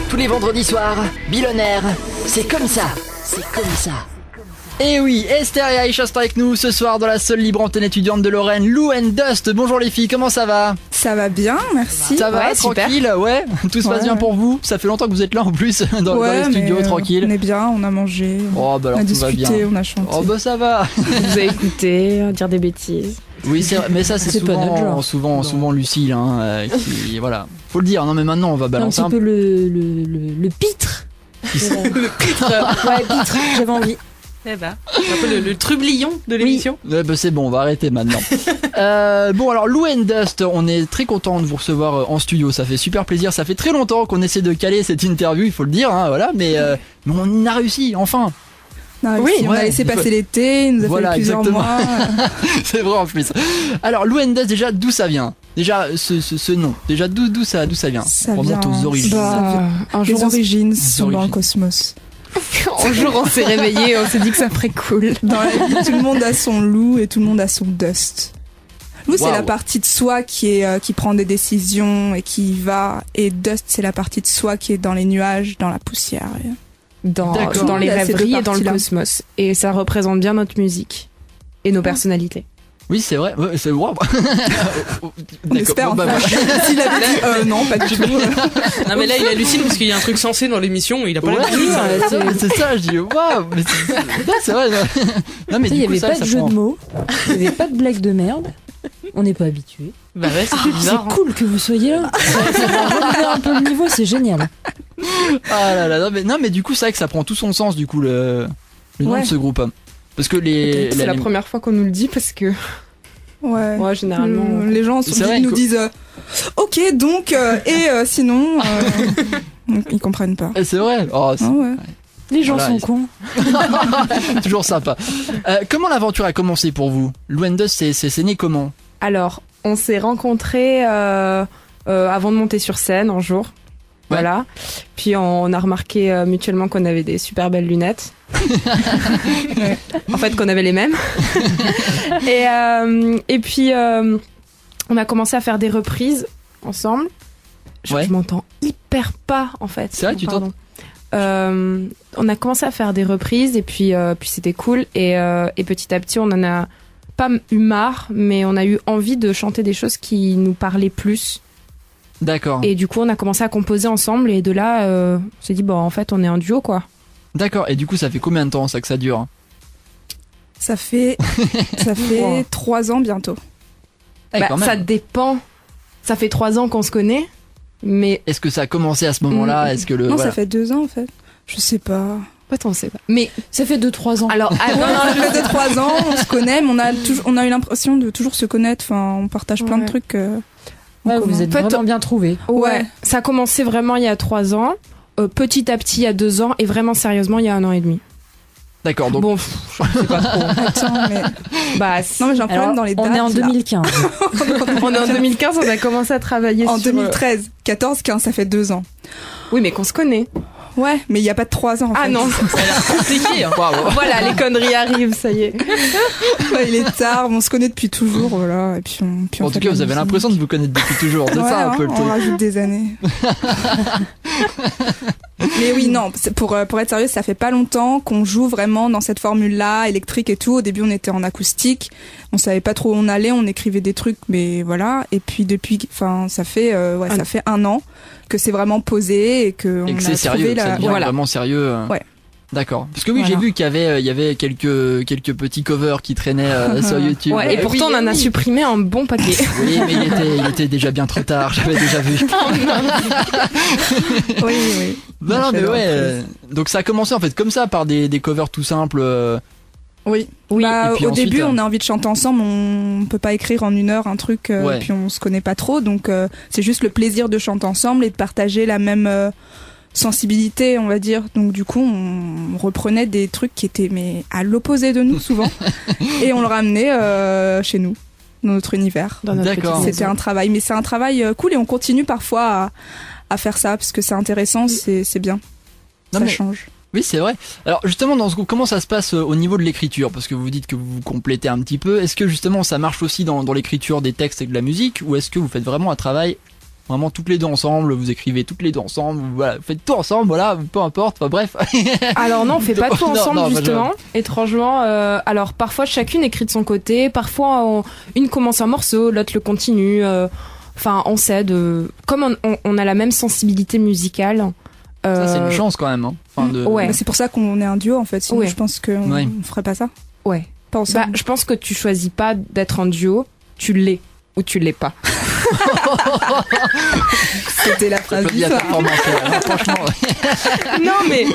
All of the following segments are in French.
Tous les vendredis soirs, Billionaire, c'est comme ça. Et oui, Esther et Aïcha sont avec nous ce soir dans la seule libre antenne étudiante de Lorraine, Lou and Dust. Bonjour les filles, comment ça va? Ça va bien, merci. Ça va, ouais, tranquille, ouais. Tout se passe bien pour vous. Ça fait longtemps que vous êtes là en plus dans les studios, tranquille. On est bien, on a mangé, oh, bah alors, on a tout va discuté, bien. on a chanté. Oh bah ça va. Vous avez écouté, dire des bêtises. Oui, c'est vrai, mais ça c'est pas notre genre. souvent Lucille, qui voilà. Faut le dire. Non mais maintenant on va balancer un petit peu le pitre. Le pitre. Ouais, pitre, j'avais envie. Eh ben, un peu le trublion de l'émission. Ouais, bah c'est bon, on va arrêter maintenant. Bon alors Lou and Dust, on est très content de vous recevoir en studio, ça fait super plaisir, ça fait très longtemps qu'on essaie de caler cette interview, il faut le dire, voilà, mais on a réussi, enfin. On a laissé passer l'été, il nous a fallu plusieurs mois. C'est vrai en plus. Alors Lou and Dust, déjà d'où ça vient? Déjà ce nom, déjà d'où ça vient? Ça On remonte vient aux origines. Les origines sont dans le cosmos. Un jour on s'est réveillé, on s'est dit que ça ferait cool. Dans la vie, tout le monde a son Lou et tout le monde a son Dust. Lou, c'est la partie de soi qui prend des décisions et qui y va. Et Dust, c'est la partie de soi qui est dans les nuages, dans la poussière. Dans les rêveries et dans le cosmos. Et ça représente bien notre musique et nos personnalités. Oui, c'est vrai. Ouais, c'est wow. On espère. S'il avait dit non, pas du tout. Non mais là il hallucine parce qu'il y a un truc sensé dans l'émission, il a pas l'habitude. C'est ça, je dis waouh, mais c'est vrai. Non mais il y avait pas de jeu de mots, il y avait pas de blague de merde. On n'est pas habitué. Bah ouais, c'est bizarre. C'est cool que vous soyez là. Ça va relever un peu le niveau, c'est génial. Ah là là, non mais du coup c'est vrai que ça prend tout son sens du coup le nom de ce groupe. Parce que c'est la première fois qu'on nous le dit parce que généralement les gens nous disent ok donc sinon ils comprennent pas. C'est vrai. Les gens sont cons. Toujours sympa. Comment l'aventure a commencé pour vous? Lou and Dust, c'est né comment? Alors on s'est rencontrés avant de monter sur scène un jour. Ouais. Voilà. Puis on a remarqué mutuellement qu'on avait des super belles lunettes. En fait, qu'on avait les mêmes. Et puis on a commencé à faire des reprises ensemble. Je m'entends hyper pas en fait. C'est vrai, tu t'entends? On a commencé à faire des reprises et puis c'était cool et petit à petit on en a pas eu marre, mais on a eu envie de chanter des choses qui nous parlaient plus. D'accord. Et du coup, on a commencé à composer ensemble et de là, on s'est dit, en fait, on est un duo, quoi. D'accord. Et du coup, ça fait combien de temps ça que ça dure? Ça fait 3 ans bientôt. Ça dépend. Ça fait 3 ans qu'on se connaît, mais... Est-ce que ça a commencé à ce moment-là? Est-ce que Non, ça fait 2 ans, en fait. Je sais pas. En fait, on sait pas. Mais ça fait 2-3 ans. Alors, ça fait 2-3 ans, on se connaît, mais on a eu l'impression de toujours se connaître. Enfin, on partage plein de trucs... vous êtes vraiment bien trouvés. Ouais, ça a commencé vraiment il y a 3 ans, petit à petit il y a 2 ans, et vraiment sérieusement il y a 1 an et demi. D'accord, donc... Bon, je sais pas trop. Attends, mais... non, mais j'ai un problème dans les dates. On est en 2015. On est en 2015, on a commencé à travailler en 2013. 14, 15, ça fait 2 ans. Oui, mais qu'on se connaît. Ouais, mais il n'y a pas de 3 ans en fait. Ah non, ça a l'air compliqué. Voilà, les conneries arrivent, ça y est. Il est tard, on se connaît depuis toujours, voilà. Et puis en tout cas, vous avez l'impression de vous connaître depuis toujours, c'est ça un peu le truc. On rajoute des années. Mais oui, non, pour être sérieux, ça fait pas longtemps qu'on joue vraiment dans cette formule-là, électrique et tout. Au début, on était en acoustique, on savait pas trop où on allait, on écrivait des trucs, mais voilà. Et puis ça fait 1 an que c'est vraiment posé et que c'est sérieux, ça devient vraiment sérieux. Ouais. D'accord. Parce que oui, j'ai vu qu'il y avait quelques petits covers qui trainaient sur YouTube. Ouais, et pourtant on en a supprimé un bon paquet. Oui, mais il était déjà bien trop tard, j'avais déjà vu. Oui. Non, mais ouais. Donc ça a commencé en fait comme ça, par des covers tout simples. Oui. Et puis au ensuite, début, on a envie de chanter ensemble, on peut pas écrire en 1 heure un truc, et puis on se connaît pas trop, donc c'est juste le plaisir de chanter ensemble et de partager la même sensibilité, on va dire. Donc du coup, on reprenait des trucs qui étaient à l'opposé de nous souvent, et on le ramenait chez nous, dans notre univers. D'accord. C'était un travail, mais c'est un travail cool et on continue parfois à faire ça parce que c'est intéressant, c'est bien. Ça change. Oui, c'est vrai. Alors justement, dans ce groupe, comment ça se passe au niveau de l'écriture? Parce que vous dites que vous vous complétez un petit peu. Est-ce que justement ça marche aussi dans l'écriture des textes et de la musique, ou est-ce que vous faites vraiment un travail vraiment toutes les deux ensemble, vous écrivez toutes les deux ensemble, voilà, vous faites tout ensemble, voilà, peu importe, enfin bref. Alors non, on fait pas tout Non, ensemble non, justement. Étrangement, alors parfois chacune écrit de son côté, parfois une commence un morceau, l'autre le continue. Enfin, on s'aide. Comme on a la même sensibilité musicale. Ça c'est une chance quand même. Hein. Enfin, Ouais. Bah, c'est pour ça qu'on est un duo en fait. Sinon, Ouais. je pense qu'on Ouais. on ferait pas ça. Ouais. Pas ensemble. Bah, je pense que tu choisis pas d'être un duo, tu l'es ou tu l'es pas. C'était la phrase Il y a du soir. performance, franchement. Non mais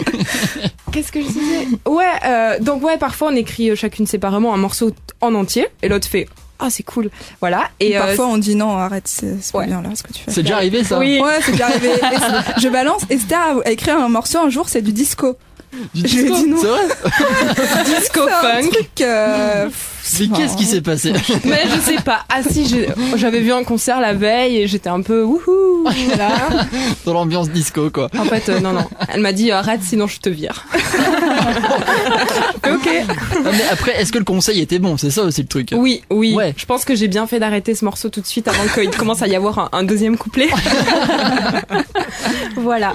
qu'est-ce que je disais? Ouais, donc ouais, parfois on écrit chacune séparément un morceau en entier et l'autre fait ah c'est cool, voilà. Et Parfois on dit non, arrête, c'est pas Ouais. bien là ce que tu fais. C'est déjà arrivé ça. Oui. Ouais, c'est déjà arrivé. Je balance. Esther a écrit un morceau un jour, c'est du disco. Du Je lui ai disco, dit non. c'est vrai. disco C'est un funk. truc. Mais qu'est-ce qui s'est passé? Mais je sais pas. Ah si, j'avais vu un concert la veille et j'étais un peu wouhou. Voilà. Dans l'ambiance disco quoi. En fait, non. Elle m'a dit arrête, sinon je te vire. Ok. Ah, mais après, est-ce que le conseil était bon? C'est ça aussi le truc. Oui. Ouais. Je pense que j'ai bien fait d'arrêter ce morceau tout de suite avant qu'il commence à y avoir un deuxième couplet. Voilà.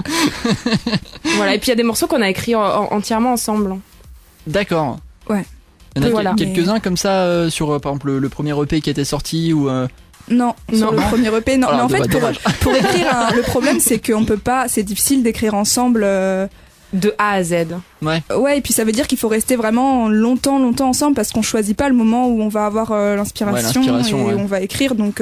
Voilà. Et puis il y a des morceaux qu'on a écrits entièrement ensemble. D'accord. Ouais. Il y en a Voilà. quelques-uns comme ça sur par exemple le premier EP qui était sorti ou Non, sur le premier EP, non. Alors, Mais en fait, dommage. pour écrire, le problème, c'est qu'on peut pas. C'est difficile d'écrire ensemble. De A à Z. Ouais, et puis ça veut dire qu'il faut rester vraiment longtemps ensemble parce qu'on choisit pas le moment où on va avoir l'inspiration Ouais, l'inspiration, et ouais. on va écrire. Donc,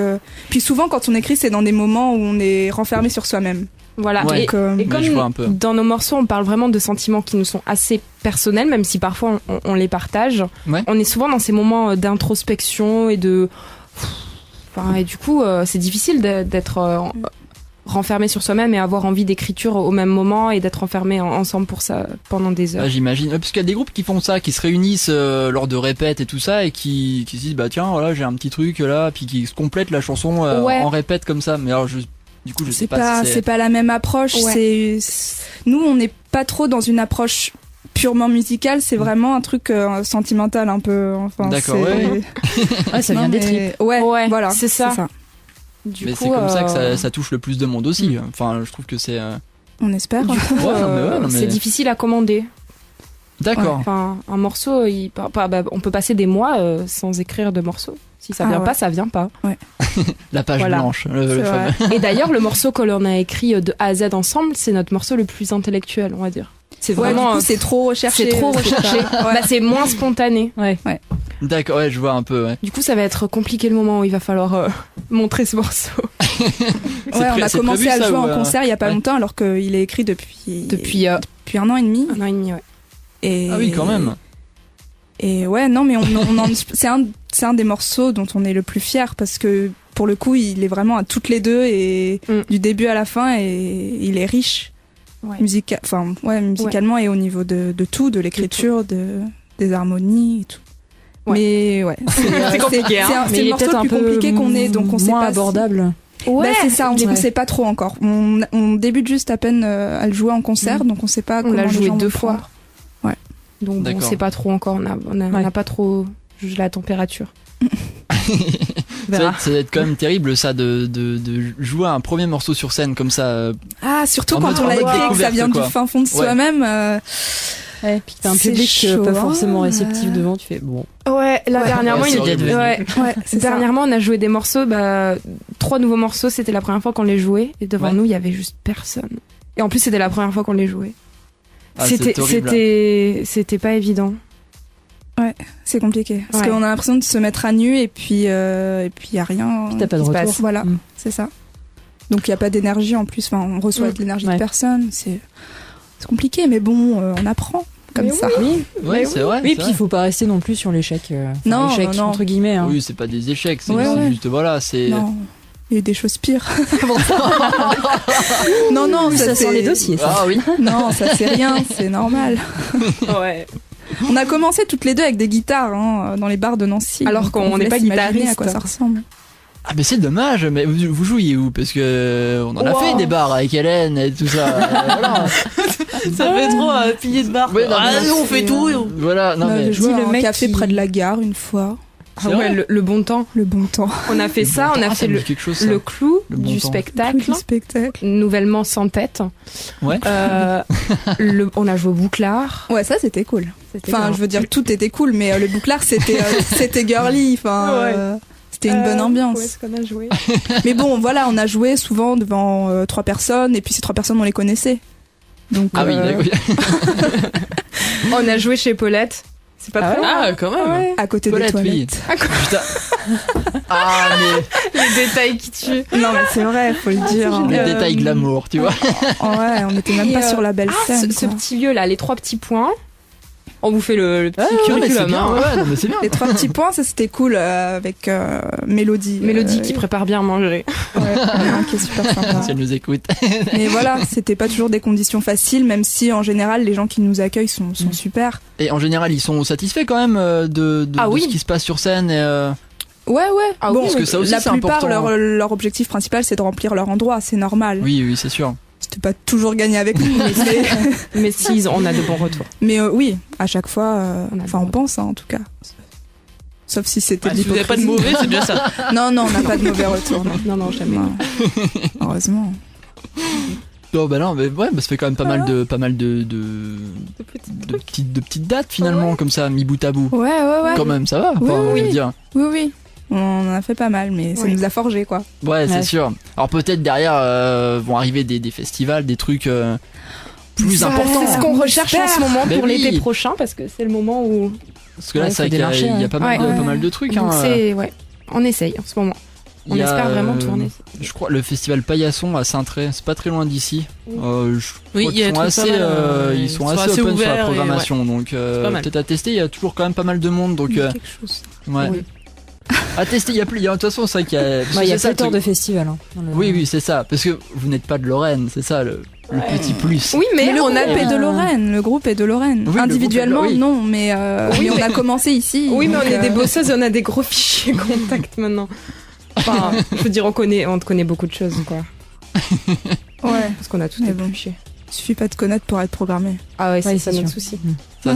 puis souvent, quand on écrit, c'est dans des moments où on est renfermé sur soi-même. Voilà. Ouais. Et Ouais, comme je vois un peu. dans nos morceaux, on parle vraiment de sentiments qui nous sont assez personnels, même si parfois on les partage. Ouais. On est souvent dans ces moments d'introspection et de. Enfin, et du coup, c'est difficile d'être renfermé sur soi-même et avoir envie d'écriture au même moment et d'être enfermé ensemble pour ça pendant des heures. Ah, j'imagine. Parce qu'il y a des groupes qui font ça, qui se réunissent lors de répètes et tout ça, et qui se disent bah tiens voilà j'ai un petit truc là, puis qui se complètent la chanson Ouais. en répète comme ça. Mais alors du coup je sais pas. Si C'est pas la même approche. Ouais. Nous, on n'est pas trop dans une approche purement musicale. C'est vraiment un truc sentimental un peu. Enfin, D'accord, c'est- ouais. Ouais, ça vient Non, des mais- tripes. Ouais, voilà. c'est ça. Du Mais coup, c'est comme ça que ça touche le plus de monde aussi. Enfin je trouve que c'est. On espère. Du coup, Ouais, non, mais ouais, non, mais- c'est difficile à commander. D'accord. Enfin, un morceau, on peut passer des mois sans écrire de morceau. Si ça Ah vient ouais. pas, ça vient pas. La page Voilà. blanche. Le C'est fameux. vrai. Et d'ailleurs, le morceau que l'on a écrit de A à Z ensemble, c'est notre morceau le plus intellectuel, on va dire. C'est Ouais, vraiment. du coup, c'est trop recherché. c'est trop recherché. pas- ouais. Bah, c'est moins spontané. D'accord, ouais, je vois un peu. Ouais. Du coup, ça va être compliqué le moment où il va falloir montrer ce morceau. Ouais, on a c'est commencé prévu, à le ça, jouer ou, en concert il y a pas ouais. longtemps alors qu'il est écrit depuis Depuis 1 an et demi. 1 an et demi, ouais. Et Ah oui, quand même. Et ouais, non, mais c'est un des morceaux dont on est le plus fier parce que pour le coup, il est vraiment à toutes les deux et du début à la fin et il est riche Ouais. musicalement et au niveau de tout, de l'écriture, des harmonies et tout. Ouais. Mais ouais, C'est compliqué, hein. C'est le morceau le plus compliqué qu'on ait, donc on sait moins pas. abordable. Bah, c'est ça, on Ouais. ne sait pas trop encore. On débute juste à peine à le jouer en concert, donc on sait pas On comment l'a les joué gens vont 2 le fois. prendre. Donc, on D'accord. sait pas trop encore. On n'a pas trop jugé la température. Ça doit être quand même terrible ça de jouer un premier morceau sur scène comme ça. Ah, surtout En quand mode- on en l'a mode écrit et que ça découverte, vient quoi. du fin fond de soi-même. Ouais, puis que t'as un C'est public chaud, pas hein. forcément réceptif devant, tu fais bon. Ouais, là Ouais. dernièrement, Ouais, c'est horrible. ouais. Ouais, c'est ça. Dernièrement, on a joué des morceaux, 3 nouveaux morceaux, c'était la première fois qu'on les jouait, et devant Ouais. nous, il y avait juste personne. Et en plus, c'était la première fois qu'on les jouait. Ah, c'est horrible. C'était pas évident. C'est compliqué. Parce Ouais. qu'on a l'impression de se mettre à nu et puis y a rien. Puis t'as pas de qui se retour. passe. Voilà, Mm. c'est ça. Donc il y a pas d'énergie en plus. Enfin, on reçoit de l'énergie de Ouais. personne. C'est compliqué, mais bon, on apprend comme Mais ça. Oui, Ouais, c'est vrai. oui, c'est puis il faut pas rester non plus sur l'échec. Non, l'échec, non. entre guillemets. Hein. Oui, c'est pas des échecs, c'est Ouais, c'est ouais. juste voilà, c'est. Non, il y a eu des choses pires. non, Ça sent c'est- les dossiers. Ça. Ah oui. Non, ça c'est rien, c'est normal. Ouais. On a commencé toutes les deux avec des guitares dans les bars de Nancy. Alors donc qu'on on vous n'est pas laisse imaginer guitariste. à quoi ça ressemble. Ah mais c'est dommage. Mais vous jouiez où? Parce que on en a Wow. fait des bars avec Hélène et tout ça. Voilà. Ça fait trop pilier de bar. Ouais, non, Ah, mais nous, on fait tout. Voilà. Non On mais. avait joué Dis à le un mec café qui- près de la gare une fois. Ah ouais, le bon temps. Le bon temps. On a fait ça, on a fait le clou du spectacle. Nouvellement sans tête. Ouais. On a joué au bouclard. Ouais, ça c'était cool. Enfin, je veux dire, tout était cool, mais le bouclard c'était girly. Enfin, c'était une bonne ambiance. Ouais, ce qu'on a joué. Mais bon, voilà, on a joué souvent devant 3 personnes, et puis ces 3 personnes, on les connaissait. Donc, oui, d'accord. On a joué chez Paulette. C'est pas très Ah, quand même. Ouais. À côté Paulette, des toilettes. Oui. Putain. Mais les détails qui tuent. Non, mais c'est vrai, faut le dire. Les détails glamour, tu vois. Ouais, on était même pas sur la belle scène. Ce petit lieu là, les 3 petits points. On vous fait le petit curriculum. Mais c'est bien. Les 3 petits points, ça c'était cool avec Mélodie. Mélodie qui prépare bien à manger. Ouais, qui est super sympa. Si elle nous écoute. Mais voilà, c'était pas toujours des conditions faciles, même si en général les gens qui nous accueillent sont super. Et en général, ils sont satisfaits quand même de ce qui se passe sur scène. Ouais. Ah bon, parce que ça aussi, la c'est plupart, important. leur objectif principal, c'est de remplir leur endroit, c'est normal. Oui, c'est sûr. C'était pas toujours gagné avec nous, mais si, on a de bons retours. Mais oui, à chaque fois, on pense, en tout cas. Sauf si c'était de Si vous n'avez pas de mauvais, c'est bien ça. Non, on n'a pas de mauvais retours. Non, jamais. Non. Heureusement. Non, mais ouais, ça fait quand même pas mal de petites dates finalement, comme ça, mi bout à bout. Ouais. Quand même, ça va. Oui. Je veux dire. Oui. On en a fait pas mal, mais ça nous a forgé, quoi. Ouais, c'est sûr. Alors peut-être derrière vont arriver des festivals, des trucs plus importants. C'est ce qu'on recherche en ce moment pour oui. l'été prochain, parce que c'est le moment où... Parce que là, c'est vrai qu'il y a pas mal de trucs. Donc on essaye en ce moment. On espère vraiment tourner. Je crois le festival Paillasson à Saint-Tré, c'est pas très loin d'ici. Ils sont assez open sur la programmation, donc peut-être à tester. Il y a toujours quand même pas mal de monde, donc quelque chose. Ouais. Oui. À tester, il y a de toute façon ça qui a. Il y a pléthore de festivals. Oui, c'est ça, parce que vous n'êtes pas de Lorraine, c'est ça le petit plus. Oui, mais le groupe est de Lorraine. Le groupe est de Lorraine. Oui, individuellement, non, mais on a commencé ici. Oui, mais on est des bosseuses et on a des gros fichiers contacts maintenant. Enfin, je veux dire, on connaît beaucoup de choses, quoi. Ouais. Parce qu'on a tout épluché. Il suffit pas de connaître pour être programmé. Ah ouais, c'est notre souci. Ça,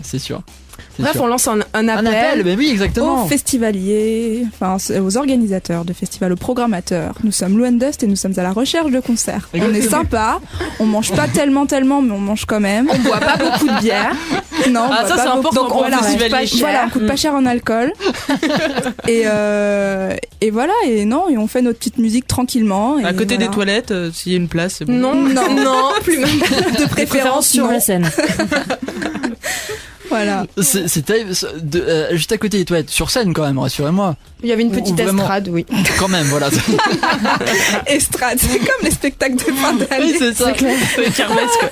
c'est sûr. Bref, on lance un appel. Mais oui, exactement. Aux festivaliers, aux organisateurs de festivals, aux programmateurs. Nous sommes Lou & Dust et nous sommes à la recherche de concerts. On est sympa, on mange pas tellement, mais on mange quand même. On boit pas beaucoup de bière. Non, ça c'est important. Donc on coûte pas cher en alcool. et voilà, et on fait notre petite musique tranquillement. Et à côté des toilettes, s'il y a une place, c'est bon. Non, plus même de préférence sur la scène. Voilà. C'était juste à côté des toilettes, sur scène quand même, rassurez-moi. Il y avait une petite estrade, oui. Quand même, voilà. Estrade, c'est comme les spectacles de fin d'année. Oui, c'est ça. C'est clair. C'est kermesse, quoi.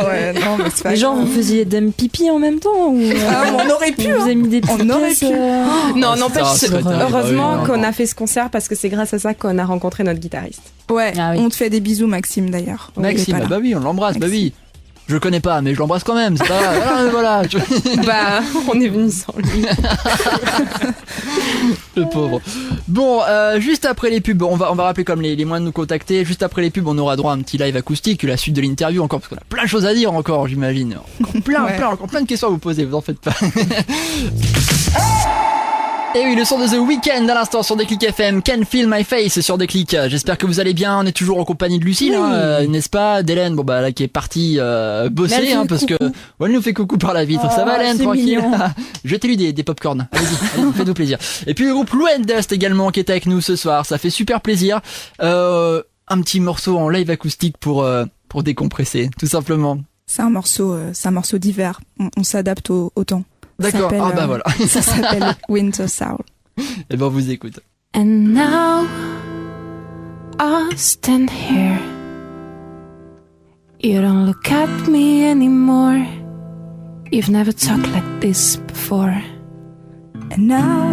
Ouais, non, mais c'est pas les gens, vous faisiez dame pipi en même temps ou on aurait pu. Vous avez mis des petites pièces, Non, n'empêche, heureusement horrible, qu'on a fait ce concert parce que c'est grâce à ça qu'on a rencontré notre guitariste. Ouais, on te fait des bisous, Maxime, d'ailleurs. Maxime, bah oui, on l'embrasse, bah oui. Je le connais pas, mais je l'embrasse quand même, c'est pas grave. Voilà. Bah, on est venu sans lui. Le pauvre. Bon, juste après les pubs, on va rappeler comme les moyens de nous contacter. Juste après les pubs, on aura droit à un petit live acoustique, la suite de l'interview encore, parce qu'on a plein de choses à dire encore, j'imagine. Encore plein de questions à vous poser, vous en faites pas. Et oui, le son de The Weeknd à l'instant sur Déclic FM, Can Feel My Face sur Déclic. J'espère que vous allez bien, on est toujours en compagnie de Lucille, n'est-ce pas, d'Hélène, là qui est partie bosser, parce que elle nous fait coucou par la vitre. Ça va Hélène, tranquille. Jetez-lui des popcorn, allez-y, faites-nous plaisir. Et puis le groupe Lou & Dust également qui est avec nous ce soir, ça fait super plaisir. Un petit morceau en live acoustique pour décompresser, tout simplement. C'est un morceau d'hiver, on s'adapte au temps. D'accord, voilà. Ça s'appelle Winter Soul. Et on vous écoute. And now I stand here. You don't look at me anymore. You've never talked like this before. And now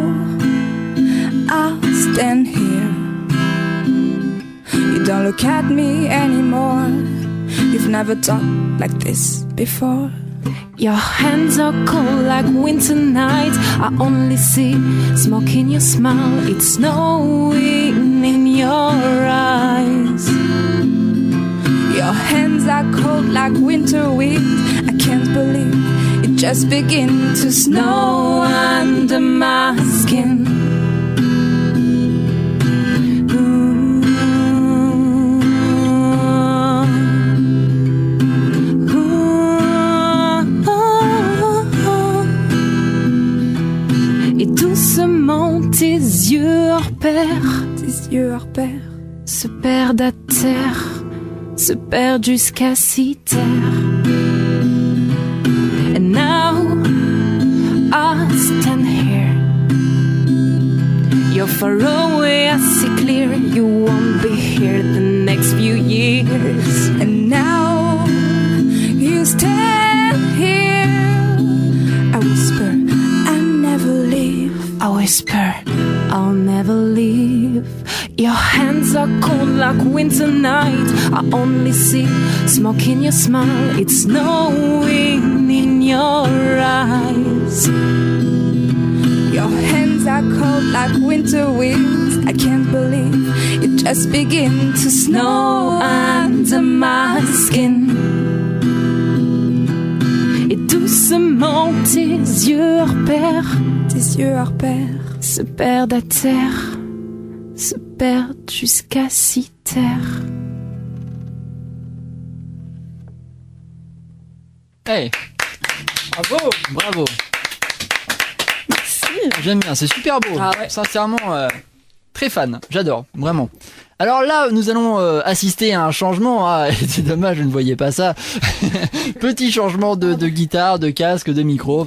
I stand here. You don't look at me anymore. You've never talked like this before. Your hands are cold like winter nights. I only see smoke in your smile. It's snowing in your eyes. Your hands are cold like winter wind. I can't believe it just begin to snow under my skin. Et doucement tes yeux hors pair se perdent à terre, se perdent jusqu'à 6 terres. And now I stand here. You're far away, I see clear. You won't be here the next few years. And now you stand here. I whisper, I'll never leave. I whisper, I'll never leave. Your hands are cold like winter night. I only see smoke in your smile. It's snowing in your eyes. Your hands are cold like winter winds. I can't believe it just began to snow under my skin. Et doucement tes yeux hors pair se perdent à terre, se perdent jusqu'à 6 terres. Hey, bravo. Merci. J'aime bien, c'est super beau. Ah ouais. Sincèrement, très fan. J'adore, vraiment. Alors là, nous allons assister à un changement. Ah, c'est dommage, je ne voyais pas ça. Petit changement de guitare, de casque, de micro.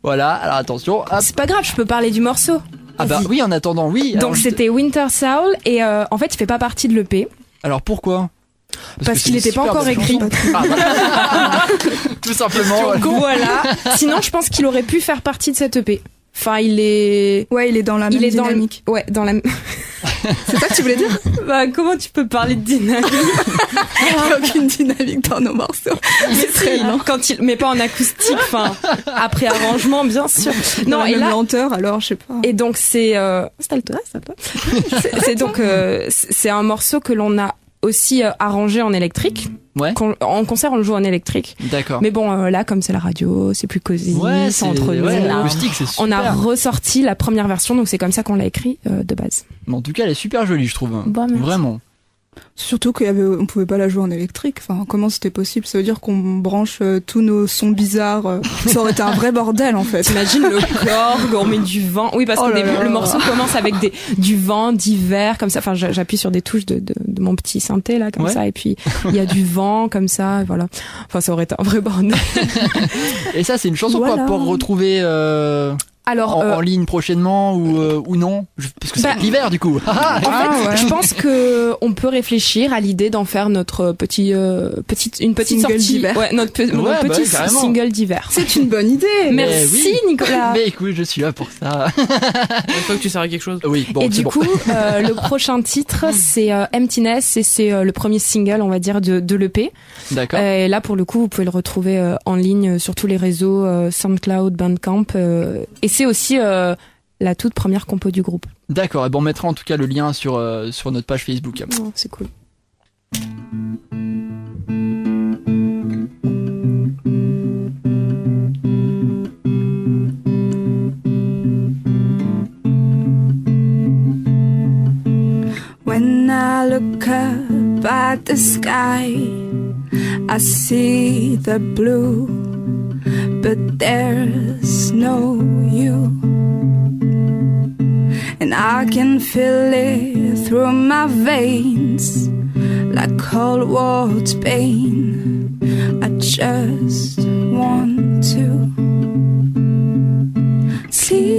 Voilà, alors attention. Hop. C'est pas grave, je peux parler du morceau. Ah bah oui, en attendant, oui. Donc c'était Winter Soul et en fait il fait pas partie de l'EP. Alors pourquoi ? Parce qu'il n'était pas encore écrit. Tout simplement. Donc voilà. Sinon je pense qu'il aurait pu faire partie de cette EP. Enfin il est... Ouais, il est dans la même dynamique. Ouais, dans la... C'est ça que tu voulais dire ? Bah comment tu peux parler de dynamique ? Il n'y a aucune dynamique dans nos morceaux. Mais très lent. Mais pas en acoustique, enfin après arrangement bien sûr. Non, et là lenteur alors je sais pas. Et donc c'est c'est donc c'est un morceau que l'on a aussi arrangé en électrique. Ouais. En concert, on le joue en électrique. D'accord. Mais bon, là, comme c'est la radio, c'est plus cosy, ouais, c'est entre nous. Ouais, l'acoustique, c'est super. On a ressorti la première version, donc c'est comme ça qu'on l'a écrit de base. Mais en tout cas, elle est super jolie, je trouve. Bon, vraiment. Surtout on pouvait pas la jouer en électrique. Enfin, comment c'était possible ? Ça veut dire qu'on branche tous nos sons bizarres. Ça aurait été un vrai bordel, en fait. T'imagines le corps, on met du vent. Oui, parce que le morceau commence avec du vent d'hiver, comme ça. Enfin, j'appuie sur des touches de mon petit synthé, là, comme ça. Et puis, il y a du vent, comme ça, et voilà. Enfin, ça aurait été un vrai bordel. Et ça, c'est une chanson qu'on va pouvoir retrouver, alors, en ligne prochainement ou non? Parce que c'est l'hiver, du coup. En fait, je pense que on peut réfléchir à l'idée d'en faire notre petite single sortie d'hiver. Ouais, notre petit single d'hiver. C'est une bonne idée. Merci, Nicolas. Mais écoute, je suis là pour ça. Une fois que tu sers à quelque chose. Oui, bon, et du coup, le prochain titre, c'est Emptiness, et c'est le premier single, on va dire, de l'EP. D'accord. Et là, pour le coup, vous pouvez le retrouver en ligne sur tous les réseaux, SoundCloud, Bandcamp, et c'est aussi la toute première compo du groupe. D'accord, et bon, on mettra en tout cas le lien sur notre page Facebook. Oh, c'est cool. When I look up at the sky, I see the blue, but there's no you. And I can feel it through my veins, like cold water pain. I just want to sleep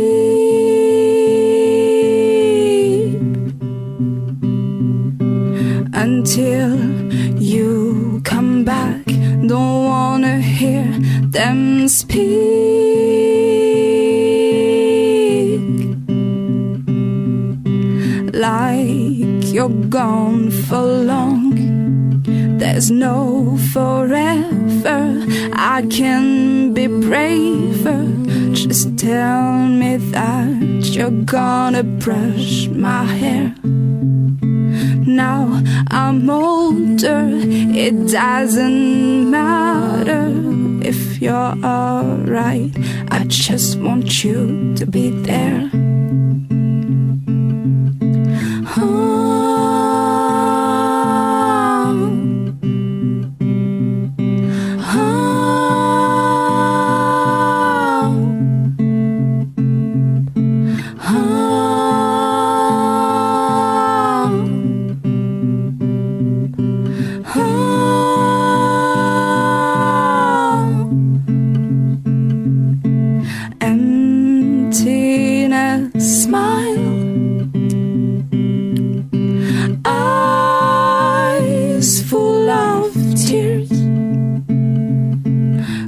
until you come back. Don't wanna hear them speak. Like you're gone for long. There's no forever. I can be braver. Just tell me that you're gonna brush my hair. Now I'm older, it doesn't matter if if you're alright. I just want you to be there.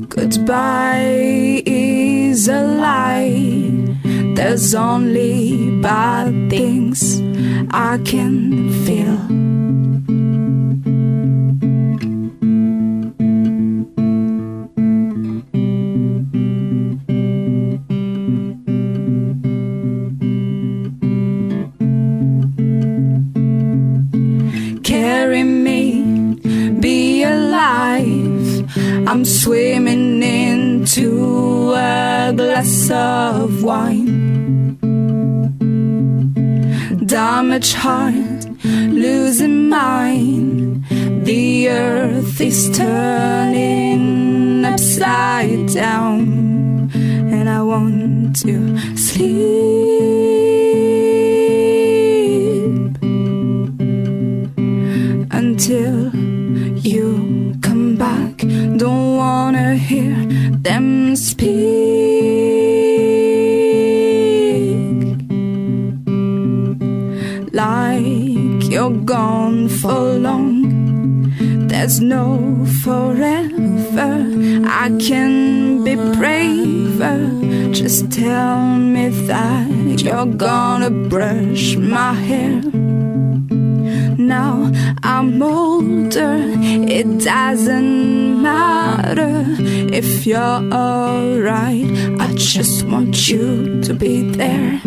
Goodbye is a lie. There's only bad things I can feel. Carry me, be alive. I'm swimming into a glass of wine. Damaged heart, losing mind. The earth is turning upside down, and I want to sleep until you come back. Don't wanna hear them speak like you're gone for long. There's no forever. I can be braver. Just tell me that you're gonna brush my hair. Now I'm older, it doesn't matter if you're alright. I just want you to be there.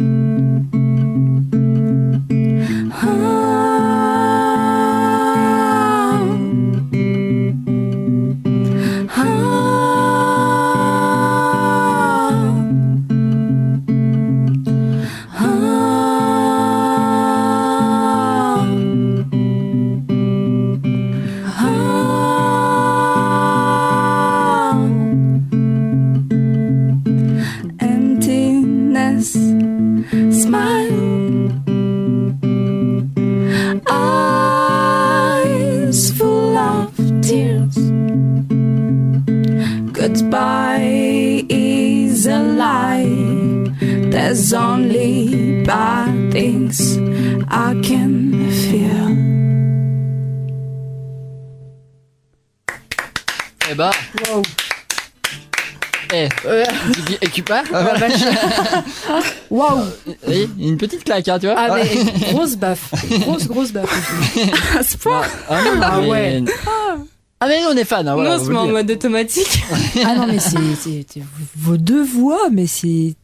Goodbye is a lie. There's only bad things I can feel. Eh bah, wow. Tu pas Waouh. Oui, une petite claque, hein, tu vois. Ah mais grosse baffe. Grosse baffe. À ce point. Ah ouais. Ah mais nous on est fans, hein, voilà, non, c'est en mode automatique. Ah non mais c'est vos deux voix, mais c'est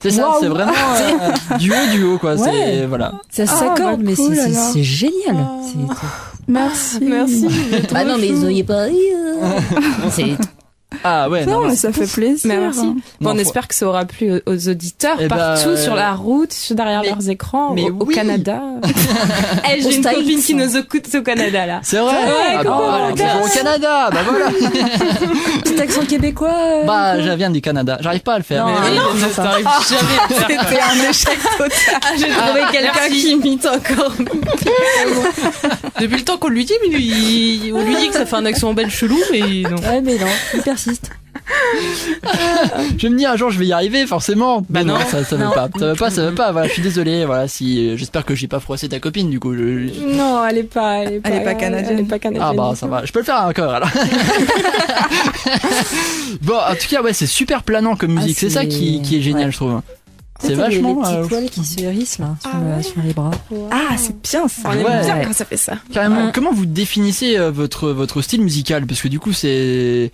ça, wow. C'est vraiment duo quoi. Ouais. C'est voilà. Ça s'accorde, mais cool, c'est génial. Merci. Bah non mais ils auriez pas ri. C'est Ah ouais. Non mais ça fait plaisir. Merci. Bon, on espère que ça aura plu aux auditeurs partout sur la route, derrière leurs écrans, au Canada. J'ai une copine qui nous écoute au Canada là. C'est vrai. Bonjour au Canada. Bah voilà. Petit accent québécois. Bah je viens du Canada. J'arrive pas à le faire. Non, ça t'arrive jamais à faire. C'était un échec total. J'ai trouvé quelqu'un qui imite encore. Depuis le temps qu'on lui dit, mais on lui dit que ça fait un accent belge chelou, mais non. Ouais mais non, il persiste. Je vais me dire un jour je vais y arriver forcément. Bah non, ça veut pas. Voilà, je suis désolé. Voilà, si j'espère que j'ai pas froissé ta copine du coup. Non, elle est pas canadienne. Ah bah ça va, je peux le faire encore alors. Bon, en tout cas ouais, c'est super planant comme musique. C'est ça qui est génial, je trouve. C'est vachement. Les petits poils qui se hérissent là sur les bras. Ah, c'est bien ça. On aime Ouais. bien quand ça fait ça. Carrément. Ouais. Comment vous définissez votre style musical, parce que du coup c'est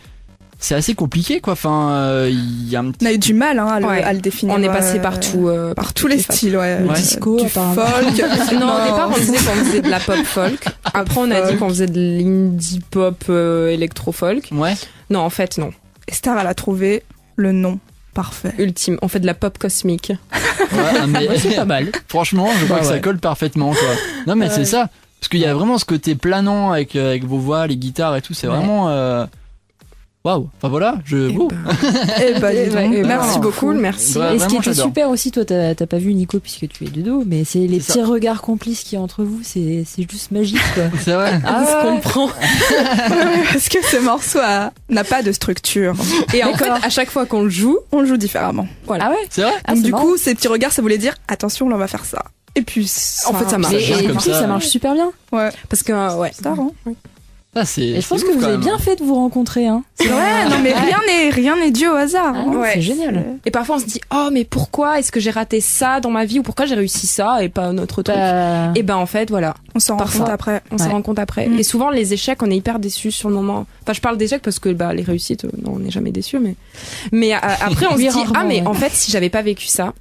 assez compliqué quoi. Enfin, il y a un petit. On a eu du mal à le définir. On est passé partout. Par tous les styles, ouais. Ouais. Disco, Du apparemment. folk. Non, au départ, on disait qu'on faisait de la pop folk. Après, on a dit qu'on faisait de l'indie pop électro folk. Ouais. Non, en fait, non. Et Star, elle a trouvé le nom parfait. Ultime, on fait de la pop cosmique. Ouais, mais C'est pas mal. franchement, je crois que ça colle parfaitement, quoi. Non, mais c'est ça. Parce qu'il y a vraiment ce côté planant avec vos voix, les guitares et tout. C'est vraiment. Waouh. Enfin voilà, dis donc. Merci beaucoup, merci. Ouais, Et ce qui vraiment, était j'adore. super aussi, toi t'as pas vu Nico puisque tu es de dos, mais c'est les C'est petits regards complices qu'il y a entre vous, c'est juste magique quoi. C'est vrai. Ah, je comprends. Parce que ce morceau n'a pas de structure. Et en fait, à chaque fois qu'on le joue, On le joue différemment. voilà. Ah ouais. C'est vrai. Donc c'est du marrant. coup, ces petits regards, ça voulait dire attention, là on va faire ça. Et puis En fait, ça marche. Et, vient et comme du coup, ça. ça marche super bien. Ouais. Parce que, ouais. Star, hein. Ah, c'est. Et je pense c'est que ouf, vous quand avez même. bien fait de vous rencontrer, hein. Ouais, non mais rien n'est dû au hasard. hein. C'est génial. Et parfois, on se dit, oh, mais pourquoi est-ce que j'ai raté ça dans ma vie ou pourquoi j'ai réussi ça et pas un autre truc? Bah, Et ben, en fait, voilà. On s'en rend Parfois. compte après. On s'en rend compte après. Mm. Et souvent, les échecs, on est hyper déçus sur le moment. Enfin, je parle d'échecs parce que les réussites, non, on n'est jamais déçus. Mais après, on Oui, se dit, rarement, ah, mais ouais. en fait, si j'avais pas vécu ça,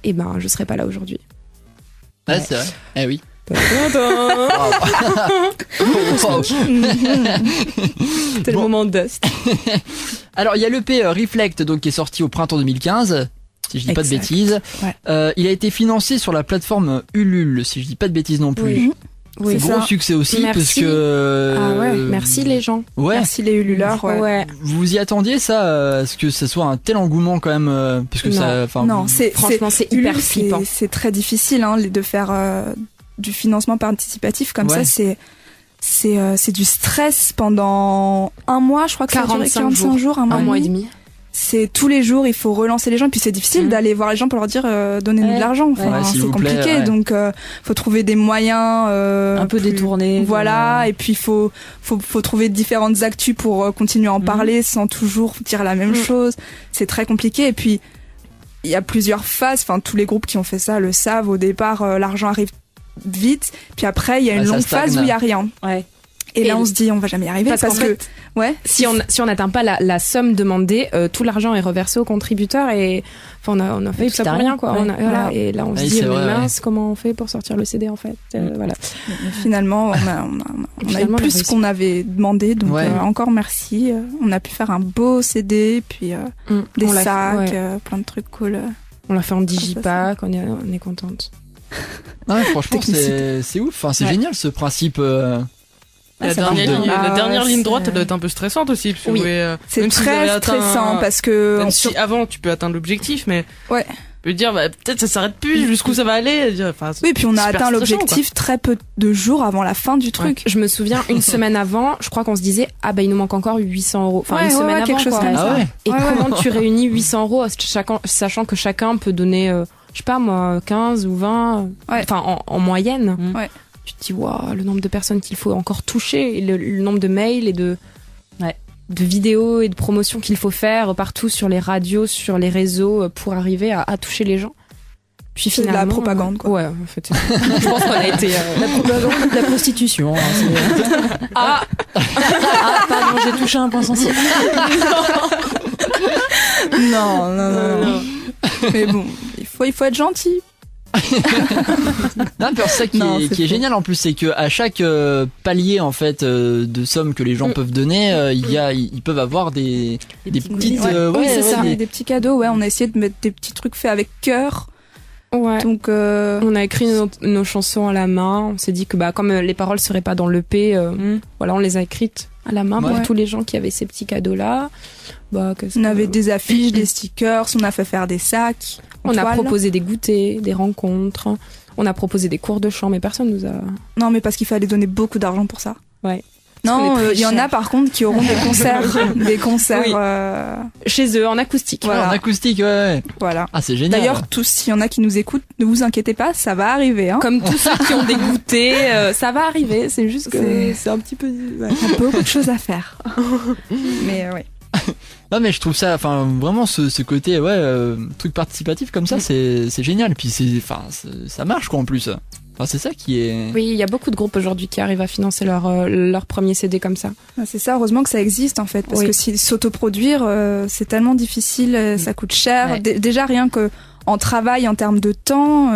eh ben, je serais pas là aujourd'hui. Ouais, c'est vrai. Eh oui. C'était le Bon. moment Dust. Alors, il y a l'EP Reflect, donc, qui est sorti au printemps 2015. Si je dis pas de Exact. bêtises. Ouais. Il a été financé sur la plateforme Ulule, si je dis pas de bêtises non plus. Oui. Oui, C'est Gros ça. succès aussi, Merci. parce que. Ah ouais, merci les gens. Ouais. Merci les Ululeurs. Ouais. Vous y attendiez ça, à ce que ça soit un tel engouement quand même, parce que Non. ça. Enfin, Non, c'est Franchement, c'est hyper Ulule, flippant. c'est très difficile hein, de faire du financement participatif comme Ouais. ça. C'est du stress pendant un mois, je crois que ça a duré 45 jours, un Un mois et demi. demi. C'est tous les jours, il faut relancer les gens. Et puis c'est difficile Mhm. d'aller voir les gens pour leur dire donnez-nous Ouais. de l'argent. Enfin, Ouais, s'il c'est vous plaît, compliqué, ouais. donc faut trouver des moyens un peu plus- détourné. Voilà, et puis faut trouver différentes actus pour continuer à en Mhm. parler sans toujours dire la même Mhm. chose. C'est très compliqué. Et puis il y a plusieurs phases. Enfin, tous les groupes qui ont fait ça le savent. Au départ, l'argent arrive vite. Puis après, il y a une Ouais, ça longue phase stagne. où il y a rien. Ouais. Et là, Et on se dit, on va jamais y arriver Parce parce qu'en que fait, ouais. Si on n'atteint pas la somme demandée, tout l'argent est reversé aux contributeurs et enfin on a fait Oui, tout ça puis pour t'as rien rien. quoi. Ouais. Voilà. Et là on se Oui, dit c'est mais vrai, mince comment on fait pour sortir le CD en fait. Voilà. Mais finalement, on a eu Finalement, on a plus réussi. qu'on avait demandé. Donc Ouais. encore merci. On a pu faire un beau CD, puis des On l'a fait, sacs, ouais. plein de trucs cool. On l'a fait en digipack, on est contente. Ouais, franchement, Technicité. c'est ouf. Enfin, c'est Ouais. génial ce principe. La ça dernière, marche ligne, bien. la dernière Ah, ligne droite, c'est- elle doit être un peu stressante aussi. Parce que Oui. vous pouvez, C'est même si vous avez très atteint stressant parce que même si avant tu peux atteindre l'objectif, mais Ouais. tu peux dire bah, peut-être ça s'arrête plus, jusqu'où ça va aller. Enfin, oui, puis on a super atteint stressant, l'objectif très peu de jours avant la fin du truc. Je me souviens une semaine avant, je crois qu'on se disait ah bah il nous manque encore 800 €. Enfin Ouais, une ouais, semaine ouais, avant quelque chose quoi. comme Ah ça. ouais. Et Ouais, comment tu réunis 800 € sachant que chacun peut donner, je sais pas moi, 15 ou 20, Ouais. enfin en moyenne. Ouais. Tu te dis, waouh, le nombre de personnes qu'il faut encore toucher, et le nombre de mails et de vidéos et de promotions qu'il faut faire partout sur les radios, sur les réseaux pour arriver à toucher les gens. Puis C'est de finalement, la propagande, quoi. Ouais, en fait. Je pense qu'on a été. La propagande de la prostitution. hein, c'est- Ah, Ah, pardon, j'ai touché un point sensible. Non. Mais bon, il faut être gentil. Non, mais c'est ça qui Non, est, c'est qui est faux. génial en plus, c'est que à chaque palier en fait de sommes que les gens peuvent donner, ils peuvent avoir des petites. Oui, c'est ça. des- Des petits cadeaux. Ouais, on a essayé de mettre des petits trucs faits avec cœur. ouais. Donc On a écrit nos chansons à la main. On s'est dit que bah comme les paroles seraient pas dans l'EP, voilà, on les a écrites à la main Ouais. pour tous les gens qui avaient ces petits cadeaux là. Bah, on avait des affiches, des stickers, on a fait faire des sacs. en On a toile. proposé des goûters, des rencontres. On a proposé des cours de chant, mais personne nous a. Non, mais parce qu'il fallait donner beaucoup d'argent pour ça. Ouais. Non, Parce qu'on est très il y en a cher. par contre qui auront des concerts, Oui. Chez eux, en acoustique. Voilà. En acoustique, ouais. Voilà. Ah, c'est génial. D'ailleurs, tous, s'il y en a qui nous écoutent, ne vous inquiétez pas, ça va arriver. Hein. Comme tous ceux qui ont des goûters, ça va arriver. C'est juste que C'est- c'est un petit peu. Ouais. Il y a beaucoup de choses à faire. Mais oui. Non, mais je trouve ça, enfin, vraiment ce côté, truc participatif comme ça, c'est génial. Puis ça marche quoi en plus. Enfin, c'est ça qui est. Oui, il y a beaucoup de groupes aujourd'hui qui arrivent à financer leur premier CD comme ça. C'est ça, heureusement que ça existe en fait, parce Oui. que s'autoproduire, c'est tellement difficile, ça coûte cher. Ouais. Déjà rien que en travail, en termes de temps,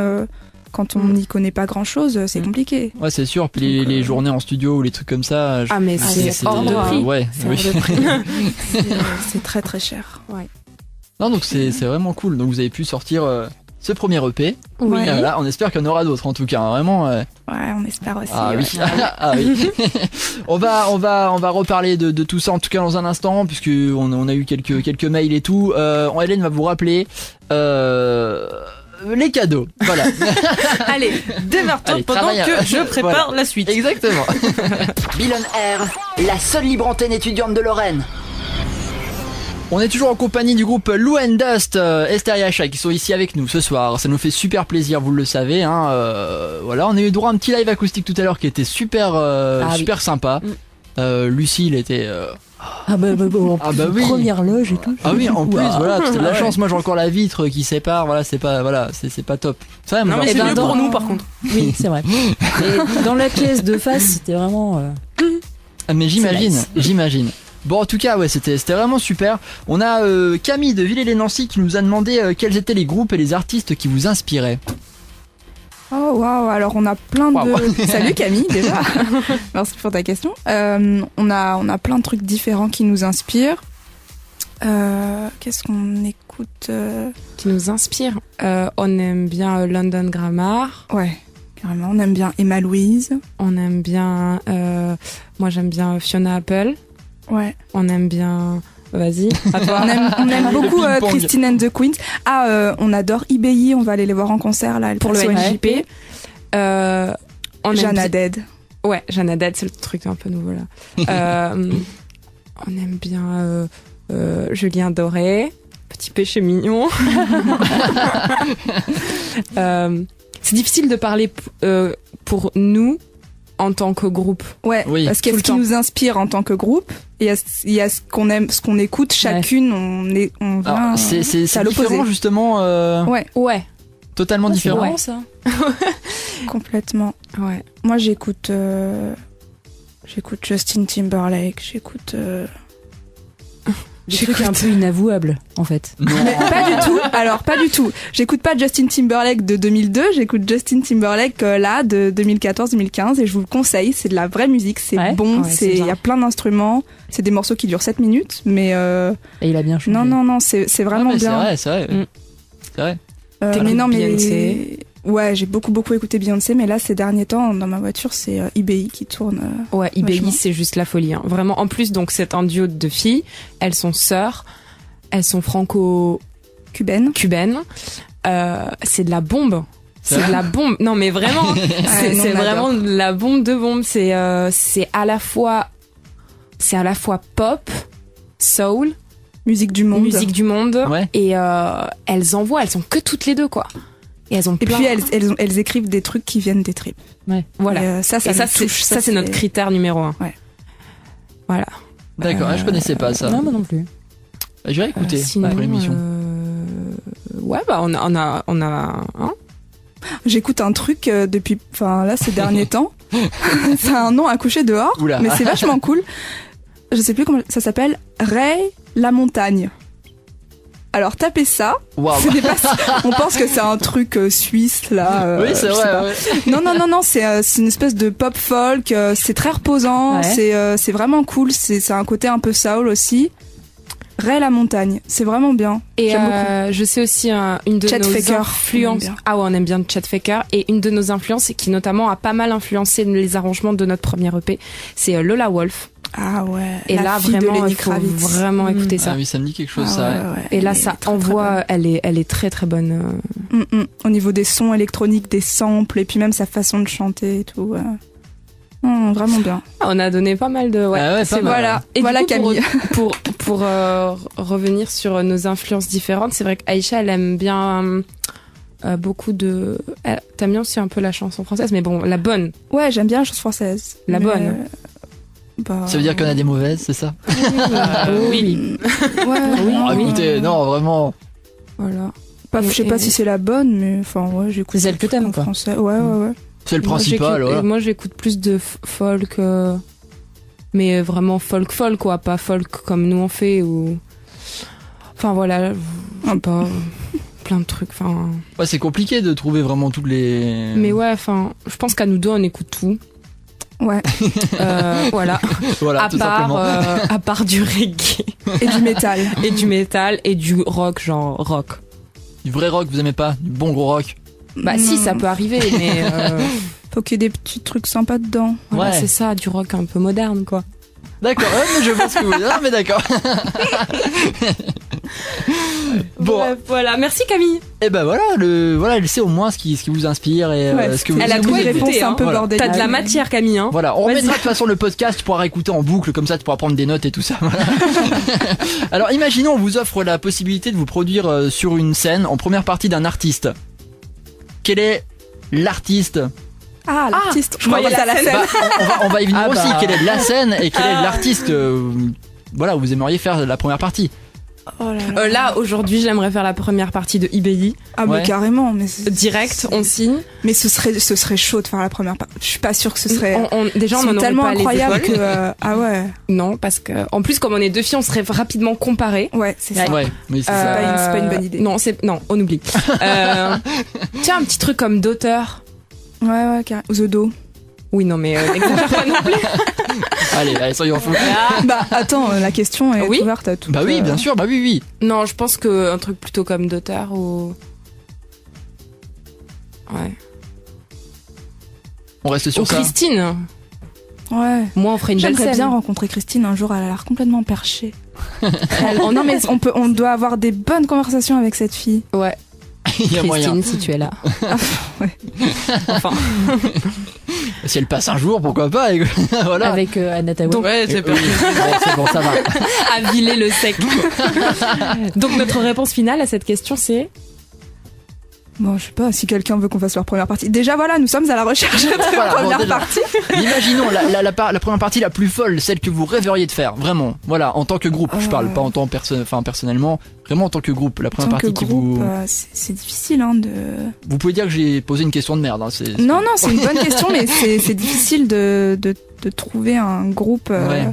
Quand on n'y connaît pas grand-chose, c'est compliqué. Ouais, c'est sûr. Puis les journées en studio ou les trucs comme ça. Ah, mais c'est hors de prix. Ouais, C'est oui. hors de prix. C'est très très cher. Ouais. Non, donc c'est vraiment cool. Donc vous avez pu sortir ce premier EP. Oui. Et voilà, on espère qu'il y en aura d'autres en tout cas. Hein, vraiment. Ouais, on espère aussi. Ah ouais. oui. Ah oui. on va reparler de tout ça en tout cas dans un instant puisque on a eu quelques mails et tout. Hélène va vous rappeler les cadeaux. Voilà. Allez, démarre-toi Allez, pendant travaille, que je prépare la suite. Exactement. Bill on Air, la seule libre antenne étudiante de Lorraine. On est toujours en compagnie du groupe Lou and Dust, Esther et Acha qui sont ici avec nous ce soir. Ça nous fait super plaisir, vous le savez. Hein, voilà, on a eu droit à un petit live acoustique tout à l'heure qui était super sympa. Lucie, il était. Oui. Première loge et tout. Ah oui, en plus, voilà, t'as de la chance. Moi, j'ai encore la vitre qui sépare. Voilà, c'est pas top. Ça, Non, mais c'est mieux pour nous, par contre. Oui, c'est vrai. Et dans la pièce de face, c'était vraiment. Ah, mais j'imagine. Bon, en tout cas, ouais, c'était vraiment super. On a Camille de Villers-les-Nancy qui nous a demandé quels étaient les groupes et les artistes qui vous inspiraient. Oh waouh, alors on a plein de... Salut Camille déjà. Merci pour ta question. On a plein de trucs différents qui nous inspirent. Qu'est-ce qu'on écoute Qui nous inspire. On aime bien London Grammar. Ouais, carrément. On aime bien Emma Louise. On aime bien... moi j'aime bien Fiona Apple. Ouais. On aime bien... Vas-y, à toi. On aime beaucoup Christine and the Queens. On adore IBI, on va aller les voir en concert là. Pour le NJP. Jeanne Haddad. Ouais, Jeanne Haddad, c'est le truc un peu nouveau là. On aime bien Julien Doré, Petit Péché Mignon. C'est difficile de parler pour nous en tant que groupe. Ouais, oui. Parce qu'il y a ce qui nous inspire en tant que groupe, et il y a ce qu'on aime, ce qu'on écoute chacune, on vient c'est à l'opposé. différent justement. Ouais. Totalement différent. C'est bon, ça. Complètement. Ouais. Moi j'écoute Justin Timberlake, j'écoute des trucs un peu inavouables en fait. Non. Mais pas du tout. Alors pas du tout. J'écoute pas Justin Timberlake de 2002, j'écoute Justin Timberlake là de 2014-2015 et je vous le conseille, c'est de la vraie musique, c'est bon, il y a plein d'instruments, c'est des morceaux qui durent 7 minutes mais et il a bien changé. Non, c'est vraiment bien. C'est vrai. C'est vrai. Mais non, mais ouais, j'ai beaucoup écouté Beyoncé, mais là ces derniers temps dans ma voiture c'est IBI qui tourne. Ouais, IBI vachement. c'est juste la folie. Hein. Vraiment, en plus donc c'est un duo de filles. Elles sont sœurs, elles sont franco-cubaines. C'est de la bombe. C'est de la bombe. Non mais vraiment, c'est vraiment de la bombe de bombe. C'est à la fois pop, soul. Musique du monde. Ouais. Et elles sont que toutes les deux quoi. Et puis elles écrivent des trucs qui viennent des tripes. Ouais. Voilà. Et ça touche. Ça c'est notre critère numéro 1. Ouais. Voilà. D'accord, je connaissais pas ça. Non, moi non plus. Je vais écouter sinon, après l'émission. Ouais, bah on a hein. J'écoute un truc depuis, là ces derniers temps. Ça a un nom à coucher dehors, Oula. mais c'est vachement cool. Je sais plus comment ça s'appelle. Ray La Montagne. Alors tapez ça. Wow. On pense que c'est un truc suisse là. Oui, c'est vrai. Ouais. Non, c'est une espèce de pop folk. C'est très reposant. Ouais. C'est vraiment cool. C'est un côté un peu soul aussi. Ray La Montagne, c'est vraiment bien. Et j'aime beaucoup. je sais aussi une de Chet nos Faker, influences. Ah ouais, on aime bien Chet Faker. Et une de nos influences qui notamment a pas mal influencé les arrangements de notre premier EP, c'est Lola Wolf. Ah ouais. Et là vraiment, il faut vraiment écouter ça. Ah oui, ça me dit quelque chose ça. Ouais. Et là, ça envoie. Elle est très très bonne. Au niveau des sons électroniques, des samples, et puis même sa façon de chanter et tout. Vraiment bien. On a donné pas mal de. Ouais, voilà. Et voilà coup, Camille. Pour revenir sur nos influences différentes, c'est vrai qu'Aïcha, elle aime bien beaucoup de. T'aimes bien aussi un peu la chanson française, mais bon, la bonne. Ouais, j'aime bien la chanson française. La bonne. Ça veut dire qu'on a des mauvaises, c'est ça? Oui. Ouais. Écoutez, non, vraiment. Voilà. Je sais pas si c'est la bonne, mais j'écoute. C'est celle que t'aimes, quoi. Français. Ouais. C'est le principal, voilà. Moi, j'écoute plus de folk, mais vraiment folk, quoi, pas folk comme nous on fait ou. Enfin voilà, je sais pas. plein de trucs. Enfin. Ouais, c'est compliqué de trouver vraiment toutes les. Mais ouais, enfin, je pense qu'à nous deux, on écoute tout. Ouais. Voilà. Voilà, tout simplement. À part du reggae. Et du métal. Et du métal et du rock, genre rock. Du vrai rock, vous aimez pas? Du bon gros rock? Bah si, ça peut arriver, mais faut qu'il y ait des petits trucs sympas dedans. Voilà, Ouais. c'est ça, du rock un peu moderne, quoi. D'accord, ouais, mais je vois ce que vous voulez dire. Non, mais d'accord. Bon, Bref, voilà. Merci Camille. et ben voilà, elle sait au moins ce qui vous inspire et Ouais, ce que vous elle a vous trouvé aimez. des réponses un peu Voilà. bordéliques. T'as de la matière, Camille, hein. Voilà, on Vas-y. remettra de toute façon le podcast, tu pourras écouter en boucle, comme ça tu pourras prendre des notes et tout ça. Voilà. Alors imaginons, on vous offre la possibilité de vous produire sur une scène en première partie d'un artiste. Quel est l'artiste? Ah, l'artiste. je croyais à la scène. Bah, on va y venir Ah aussi, bah. quelle est la scène et quel est l'artiste voilà, vous aimeriez faire la première partie. Oh là là. Là, aujourd'hui, j'aimerais faire la première partie de IBI. Ah, Ouais. mais carrément. Mais Direct, on signe. Mais ce serait chaud de faire la première partie. Je suis pas sûre que ce serait. Déjà, on Ils sont en aurait tellement pas les incroyables épaules. que. Ah ouais. Non, parce que, en plus, comme on est deux filles, on serait rapidement comparées. Ouais, c'est ça. Ouais, mais c'est Euh, ça. c'est pas une bonne idée. Non, on oublie. Tiens, un petit truc comme d'auteur. Ouais, carrément. The Do. Oui, non, mais n'exagère pas non plus. Allez, soyons fous. Bah, attends, la question est Oui. ouverte à tout. Bah oui, bien sûr, bah oui. Non, je pense que un truc plutôt comme d'auteur ou. Ouais. On reste sur Ou ça. Christine. Ouais. Moi, on ferait une belle J'aimerais scène. bien rencontrer Christine un jour, elle a l'air complètement perchée. Non mais on doit avoir des bonnes conversations avec cette fille. Ouais. Il y a moyen. Christine, si tu es là. Ouais. Enfin. Si elle passe un jour, pourquoi pas. Voilà. Avec Anna Tawai. Ouais, c'est pas. Oui, c'est bon, ça va. À viler le sec. Donc, notre réponse finale à cette question, c'est. Bon, je sais pas si quelqu'un veut qu'on fasse leur première partie. Déjà voilà, nous sommes à la recherche de Voilà, bon, première déjà. partie. Imaginons la première partie la plus folle, celle que vous rêveriez de faire, vraiment. Voilà, en tant que groupe, je parle pas en tant personnellement, vraiment en tant que groupe, la En première tant que partie qui groupe, vous. c'est difficile hein, de. Vous pouvez dire que j'ai posé une question de merde. Hein, Non, c'est une bonne question, mais c'est difficile de trouver un groupe. Ouais.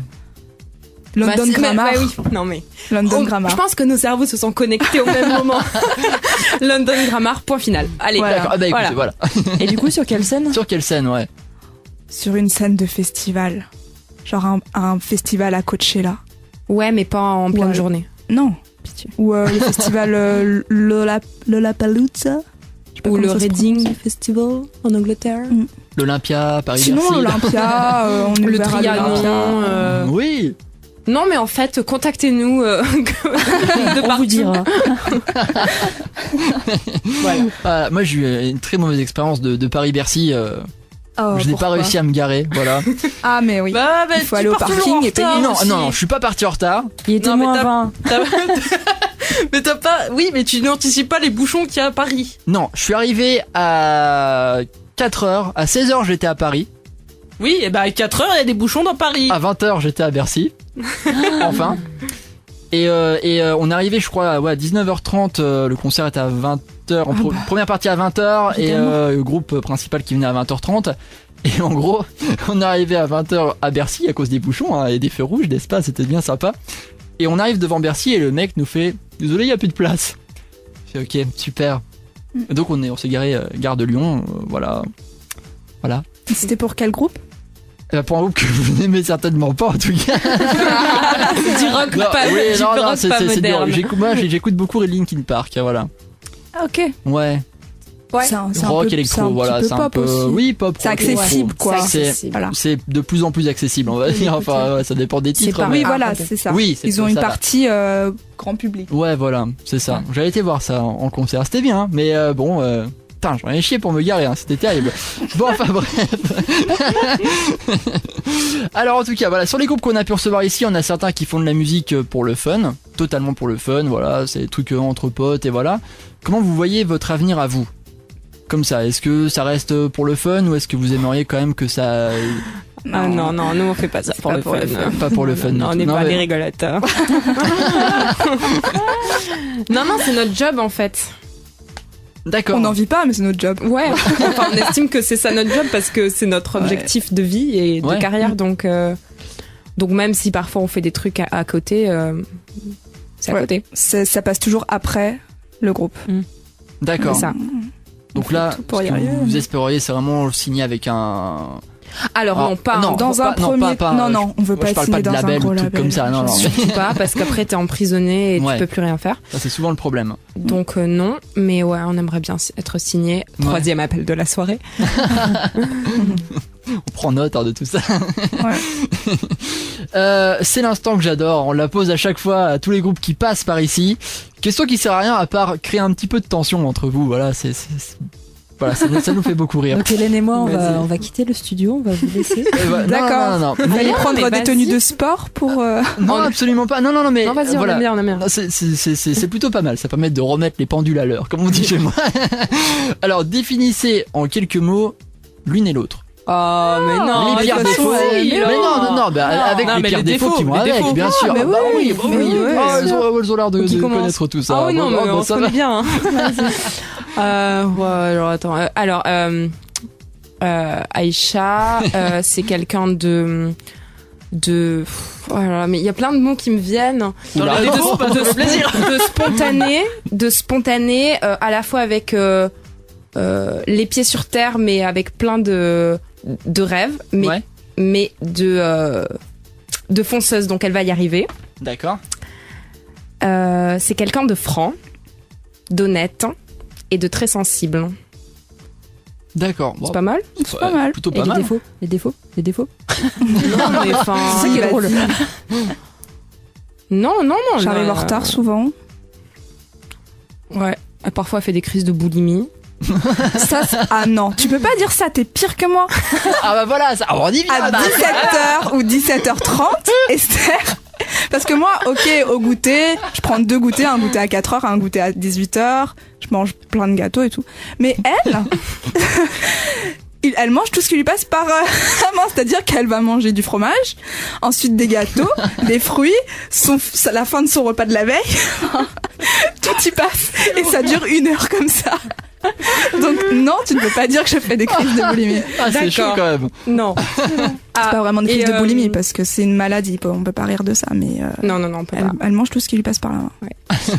London Bah, si, Grammar. mais- ouais, oui. Non, mais. London Je Grammar. pense que nos cerveaux se sont connectés au même moment. London Grammar, point final. Allez, Voilà. D'accord, ah bah écoutez, voilà. Et du coup, sur quelle scène? Sur quelle scène, ouais. Sur une scène de festival. Genre un festival à Coachella. Ouais, mais pas en pleine Ouais. journée. Non. Pitié. Ou le festival Lollapalooza. Je sais pas Ou comment le ça se Reading prononce. Festival en Angleterre. L'Olympia, Paris Sinon, Bercy. l'Olympia, on est Le ouvert à Trianon. l'Olympia. Oui. Non, mais en fait, contactez-nous de On partout. vous dira. Voilà. Moi, j'ai eu une très mauvaise expérience de Paris Bercy. Oh, Je n'ai pas pourquoi réussi à me garer, voilà. Ah, mais oui. Bah, Il faut tu aller au pars toujours parking en et payer. retard Non, aussi. non, je suis pas parti en retard. Il était Non, mais moins t'as- 20. Mais t'as pas. Oui, mais tu n'anticipes pas les bouchons qu'il y a à Paris. Non, je suis arrivé à 4h, à 16h j'étais à Paris, Oui, et bah à 4h, il y a des bouchons dans Paris. à 20h j'étais à Bercy, enfin. Et on est arrivé, je crois, à 19h30, le concert était à 20h, première partie à 20h, et le groupe principal qui venait à 20h30. Et en gros, on est arrivé à 20h à Bercy à cause des bouchons hein, et des feux rouges, n'est-ce pas? C'était bien sympa. Et on arrive devant Bercy et le mec nous fait « Désolé, il n'y a plus de place ». Je fais « Ok, super ». Et donc on s'est garé gare de Lyon, voilà. Voilà. C'était pour quel groupe? Pour un groupe que vous n'aimez certainement pas en tout cas. Du rock Non, pas, oui, du non, rock c'est pas du rock. moderne. J'écoute beaucoup Linkin Park, voilà. Ah, ok. Ouais. Ouais. C'est un Rock, peu, électro, c'est un voilà, petit c'est peu un pop peu. aussi. Oui, pop. C'est rock, accessible, électro. quoi. C'est Voilà. c'est de plus en plus accessible, on va dire. Enfin, ouais, ça dépend des titres. pas mais- Oui, Ah, voilà, ok. c'est ça. Oui, c'est Ils ont ça, une ça va. partie grand public. Ouais, voilà, c'est ça. J'avais été voir ça en concert, c'était bien, mais bon. Putain, j'en ai chié pour me garer, hein, c'était terrible. Bon, enfin bref. Alors en tout cas, voilà, sur les groupes qu'on a pu recevoir ici, on a certains qui font de la musique pour le fun, totalement pour le fun, voilà, c'est des trucs entre potes et voilà. Comment vous voyez votre avenir à vous? Comme ça, est-ce que ça reste pour le fun ou est-ce que vous aimeriez quand même que ça... Ah non, non, nous on fait pas ça pour pas le pour le fun. Pas pour le fun. Non, on du n'est tout. pas mais- des rigolateurs. Non, c'est notre job en fait. D'accord. On n'en vit pas, mais c'est notre job. Ouais, enfin, on estime que c'est ça notre job parce que c'est notre objectif de vie et de Ouais. carrière. Donc même si parfois on fait des trucs à côté, c'est à Ouais. côté. Ça passe toujours après le groupe. D'accord. C'est ça. Donc là, tout pour ce y que arriver. vous espériez, c'est vraiment signer avec un. Alors non, pas non, dans un premier. Non, on veut moi, pas je parle signer pas de dans un label gros ou de trucs label. comme ça. Non, non. surtout pas, parce qu'après t'es emprisonné et Ouais. tu peux plus rien faire. Ça, c'est souvent le problème. Donc non, mais ouais, on aimerait bien être signé. Ouais. Troisième appel de la soirée. On prend note de tout ça. Ouais. C'est l'instant que j'adore. On la pose à chaque fois à tous les groupes qui passent par ici. Question qui sert à rien à part créer un petit peu de tension entre vous. Voilà, voilà, ça nous fait beaucoup rire. Donc Hélène et moi, Vas-y. on va quitter le studio, on va vous laisser. D'accord. Non. Vous allez non, prendre mais des vas-y. tenues de sport pour. Non, absolument pas. Non, mais Non, vas-y, voilà. on aime bien. Non, c'est plutôt pas mal. Ça permet de remettre les pendules à l'heure, comme on dit chez moi. Alors, définissez en quelques mots l'une et l'autre. Oh, mais non, les pires de toute façon, défauts. elle- Mais non, bah, avec Non, les mais pires les défauts qui vont défauts, les avec, défauts. bien Ah, sûr. mais Bah oui, oui, mais oui, ouais. Elles ont l'air de Qui commence connaître tout ça. Ah oui, non, Bah, mais bah, on se ça connaît va. bien. Hein. Ouais, alors attends. Aïcha, c'est quelqu'un de. Voilà, mais il y a plein de mots qui me viennent. Oula. les défauts, ça fait plaisir. De spontané, à la fois avec les pieds sur terre, mais avec plein de rêves, Ouais, mais de fonceuse, donc elle va y arriver. d'accord. C'est quelqu'un de franc, d'honnête et de très sensible. D'accord. C'est pas mal. C'est pas mal. Plutôt Et pas les mal. défauts, les défauts, les défauts. Non, mais enfin. C'est ça qui est drôle. Non. J'arrive là, en retard souvent. Ouais. Parfois, elle fait des crises de boulimie. Ah non, tu peux pas dire ça, t'es pire que moi. Ah bah voilà, ça, on y vient. À 17h ou 17h30, Esther. Parce que moi, ok, au goûter, je prends 2 goûters, un goûter à 4h, un goûter à 18h, je mange plein de gâteaux et tout. Mais elle, elle mange tout ce qui lui passe par la main, c'est-à-dire qu'elle va manger du fromage, ensuite des gâteaux, des fruits, la fin de son repas de la veille, tout y passe et ça dure 1 heure comme ça. Donc non, tu ne peux pas dire que je fais des crises de boulimie. Ah, c'est chaud D'accord. quand même. Non. C'est pas vraiment des crises et, de boulimie parce que c'est une maladie, on peut pas rire de ça, mais Non, on peut pas. elle mange tout ce qui lui passe par la main.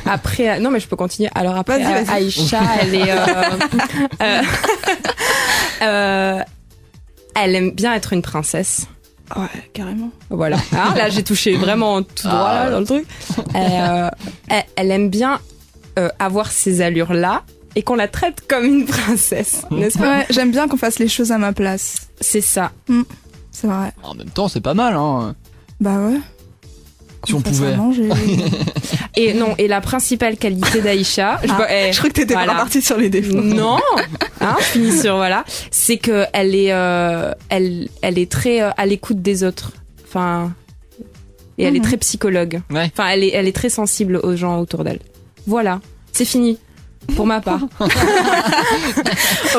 Après, non, mais je peux continuer. Alors après, Vas-y. Aïcha, elle est. Elle aime bien être une princesse. Ouais, carrément. Voilà. Ah, là, j'ai touché vraiment tout droit là, dans le truc. Elle aime bien avoir ces allures-là et qu'on la traite comme une princesse, n'est-ce pas? Ouais, j'aime bien qu'on fasse les choses à ma place. C'est ça. C'est vrai. En même temps, c'est pas mal, hein. Bah ouais. Si on Qu'on fasse pouvait. à manger. Et non, et la principale qualité d'Aïcha, Je crois que t'étais voilà. pas partie sur les défauts. Non, hein, je finis sur voilà, c'est que elle est très à l'écoute des autres. Enfin, et elle est très psychologue. Ouais. Enfin, elle est très sensible aux gens autour d'elle. Voilà, c'est fini pour ma part.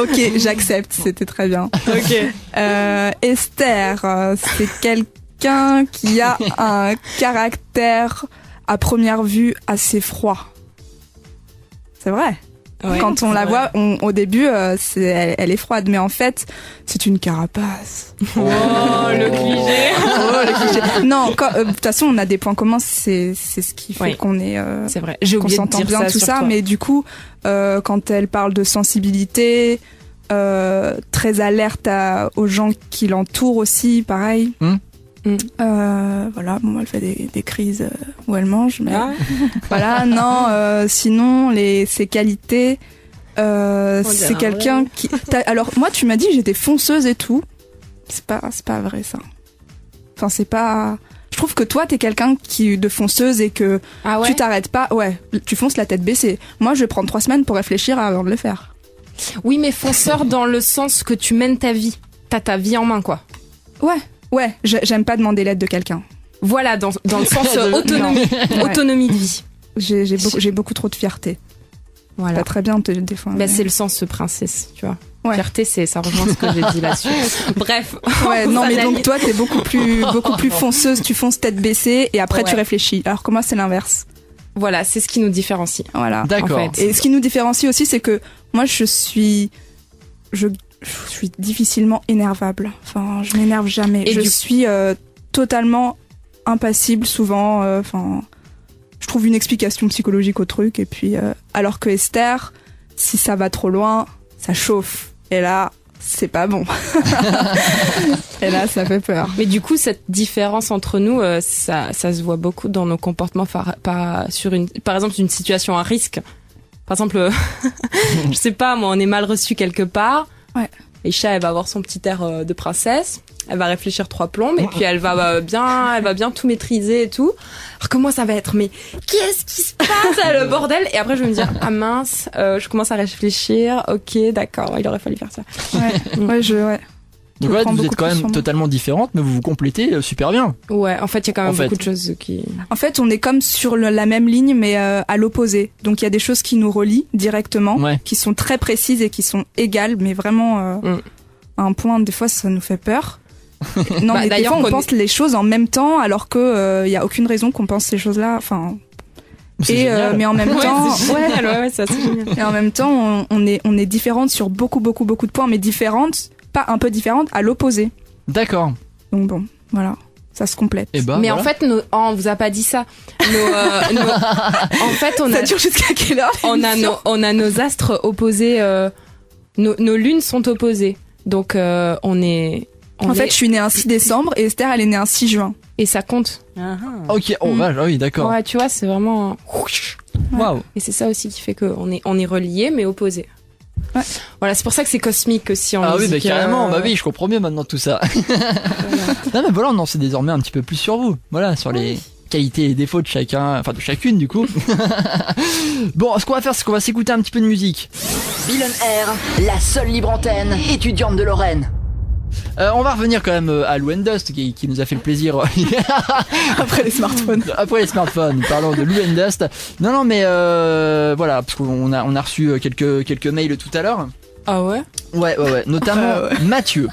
Ok, j'accepte, c'était très bien. Ok. Esther, c'est quelqu'un qui a un caractère à première vue assez froid. C'est vrai. Ouais, Quand on c'est la vrai. voit, au début, elle est froide, mais en fait, c'est une carapace. Oh, le cliché. Oh, le cliché. Non, de toute façon, on a des points communs, c'est ce qui fait Oui. qu'on est... C'est vrai. J'ai qu'on oublié de s'entend dire bien ça tout sur ça, toi. mais du coup, quand elle parle de sensibilité, très alerte aux gens qui l'entourent aussi, pareil. Voilà, bon, elle fait des crises où elle mange, mais Ah. voilà, non. Sinon, ses qualités, c'est quelqu'un qui. Alors, moi, tu m'as dit que j'étais fonceuse et tout. C'est pas vrai ça. Enfin, c'est pas. Je trouve que toi, t'es quelqu'un de fonceuse et que Ah ouais. tu t'arrêtes pas. Ouais, tu fonces la tête baissée. Moi, je vais prendre 3 semaines pour réfléchir avant de le faire. Oui, mais fonceur dans le sens que tu mènes ta vie. T'as ta vie en main, quoi. Ouais, j'aime pas demander l'aide de quelqu'un. Voilà, dans le sens autonomie, Ouais. autonomie de vie. J'ai beaucoup trop de fierté. Voilà. Pas très bien des fois. Bah, mais- c'est le sens princesse, tu vois. Ouais. Fierté, ça rejoint ce que j'ai dit là-dessus. Bref. Ouais, non, mais donc toi, t'es beaucoup plus fonceuse, tu fonces tête baissée et après tu Ouais. réfléchis. Alors que moi, c'est l'inverse. Voilà, c'est ce qui nous différencie. Voilà. D'accord. En fait. Et ce qui nous différencie aussi, c'est que moi, je suis difficilement énervable. Enfin, je m'énerve jamais. Et je du- suis totalement impassible souvent. Enfin, je trouve une explication psychologique au truc. Et puis, alors que Esther, si ça va trop loin, ça chauffe. Et là, c'est pas bon. Et là, ça fait peur. Mais du coup, cette différence entre nous, ça se voit beaucoup dans nos comportements par exemple, une situation à risque. Par exemple, je sais pas, moi, on est mal reçu quelque part. Ouais. Isha, elle va avoir son petit air de princesse. Elle va réfléchir 3 plombes et puis elle va bien tout maîtriser et tout. Alors que moi, ça va être, mais qu'est-ce qui se passe, le bordel? Et après, je vais me dire, ah mince, je commence à réfléchir. Ok, d'accord, il aurait fallu faire ça. Ouais. Donc ouais, vous êtes quand même totalement différentes, mais vous vous complétez super bien. Ouais, en fait, il y a quand même beaucoup de choses qui... En fait, on est comme sur la même ligne, mais à l'opposé. Donc il y a des choses qui nous relient directement, qui sont très précises et qui sont égales, mais vraiment à un point, des fois, ça nous fait peur. Non, mais des fois, on pense les choses en même temps, alors que y a aucune raison qu'on pense ces choses-là. Enfin... mais en même temps, c'est génial. Et en même temps, on est différentes sur beaucoup de points, mais différentes, pas un peu différentes, à l'opposé. D'accord. Donc bon, voilà, ça se complète. Mais voilà. En fait, on vous a pas dit ça. En fait, ça dure jusqu'à quelle heure? On a nos astres opposés. Nos lunes sont opposées. Donc en fait, je suis née un 6 décembre et Esther, elle est née un 6 juin. Et ça compte. Ok, oui, d'accord. Ouais, tu vois, c'est vraiment... Waouh. Et c'est ça aussi qui fait qu'on est reliés, mais opposés. Ouais. Voilà, c'est pour ça que c'est cosmique aussi en musique. Oui, carrément, oui, je comprends mieux maintenant tout ça. Non, mais voilà, on en sait désormais un petit peu plus sur vous. Voilà, sur les qualités et défauts de chacun, enfin de chacune du coup. Bon, ce qu'on va faire, c'est qu'on va s'écouter un petit peu de musique. Bill on Air, la seule libre antenne étudiante de Lorraine. On va revenir quand même à Lou Dust qui nous a fait le plaisir après les smartphones. Parlons de Lou Dust. Non mais voilà, parce qu'on a reçu quelques mails tout à l'heure. Ah ouais. Ouais. Notamment Mathieu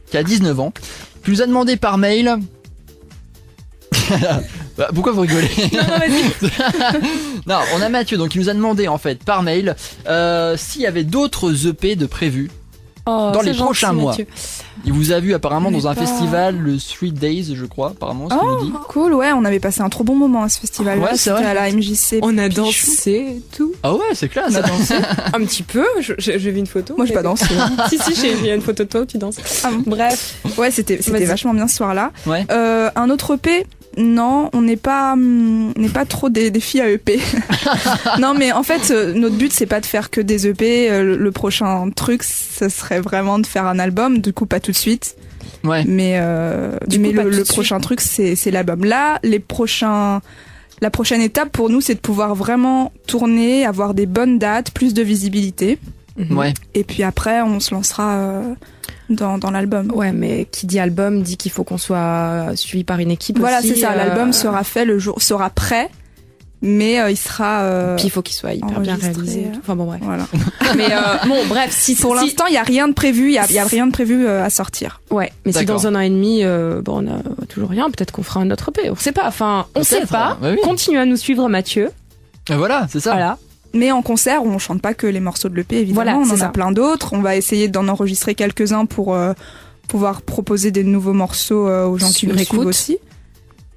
qui a 19 ans, qui nous a demandé par mail. Pourquoi vous rigolez? Non, vas-y. Non, on a Mathieu donc qui nous a demandé en fait par mail s'il y avait d'autres EP de prévus. Dans les prochains mois. Mathieu. Il vous a vu apparemment dans un festival, le 3 Days, je crois, apparemment, ce qu'il nous dit. Cool, ouais, on avait passé un trop bon moment à ce festival. Ouais, c'est vrai. À la MJC. On a dansé et tout. Ah ouais, c'est classe. On a dansé un petit peu. J'ai vu une photo. Moi, j'ai pas dansé. Si, j'ai vu une photo de toi où tu danses. Bref. Ouais, c'était vachement bien ce soir-là. Ouais. Un autre EP. Non, on n'est pas trop des filles à EP. Non, mais en fait, notre but c'est pas de faire que des EP. Le prochain truc, ce serait vraiment de faire un album. Du coup, pas tout de suite. Ouais. Mais le prochain truc, c'est l'album. Là, la prochaine étape pour nous, c'est de pouvoir vraiment tourner, avoir des bonnes dates, plus de visibilité. Ouais. Et puis après, on se lancera. Dans l'album. Ouais, mais qui dit album dit qu'il faut qu'on soit suivi par une équipe. Voilà, aussi, c'est ça. L'album sera fait sera prêt, mais il sera. Puis il faut qu'il soit hyper bien réalisé. Enfin bon, bref. Voilà. Mais bon, bref, pour l'instant, il y a rien de prévu. Il y a rien de prévu à sortir. Ouais, mais si dans 1 an et demi, on a toujours rien, peut-être qu'on fera un autre EP. On sait pas. Enfin, on sait pas. Oui. Continuez à nous suivre, Mathieu. Et voilà, c'est ça. Voilà. Mais en concert, on chante pas que les morceaux de l'EP, évidemment. Voilà, on en a plein d'autres. On va essayer d'en enregistrer quelques-uns pour pouvoir proposer des nouveaux morceaux aux gens qui nous écoutent aussi.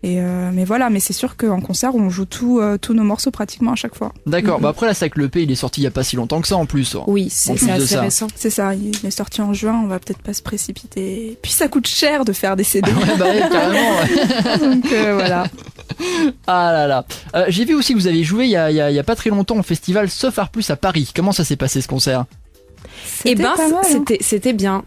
Mais voilà, mais c'est sûr qu'en concert, on joue tous nos morceaux pratiquement à chaque fois. D'accord. Bah après, là, c'est que l'EP, il est sorti il y a pas si longtemps que ça en plus. Oui, c'est assez récent. C'est ça, il est sorti en juin, on va peut-être pas se précipiter. Puis ça coûte cher de faire des CD. Ouais, carrément. Ouais. Donc voilà. Ah là là. J'ai vu aussi que vous avez joué il y a pas très longtemps au festival Sauf Art Plus à Paris. Comment ça s'est passé ce concert? C'était bien.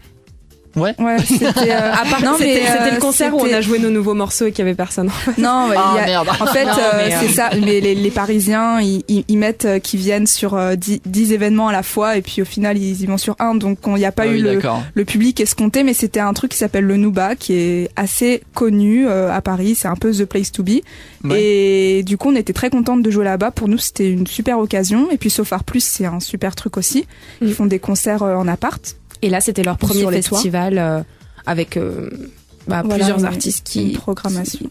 Ouais. C'était c'était le concert où on a joué nos nouveaux morceaux et qu'il y avait personne. Non, merde. En fait, c'est ça. Mais les Parisiens, ils mettent qu'ils viennent sur 10 événements à la fois et puis au final ils y vont sur un. Donc il n'y a pas eu le public escompté, mais c'était un truc qui s'appelle le Nouba, qui est assez connu à Paris. C'est un peu the place to be. Ouais. Et du coup, on était très contente de jouer là-bas. Pour nous, c'était une super occasion. Et puis Sauf Art Plus, c'est un super truc aussi. Ils font des concerts en appart. Et là, c'était leur premier festival avec plusieurs artistes qui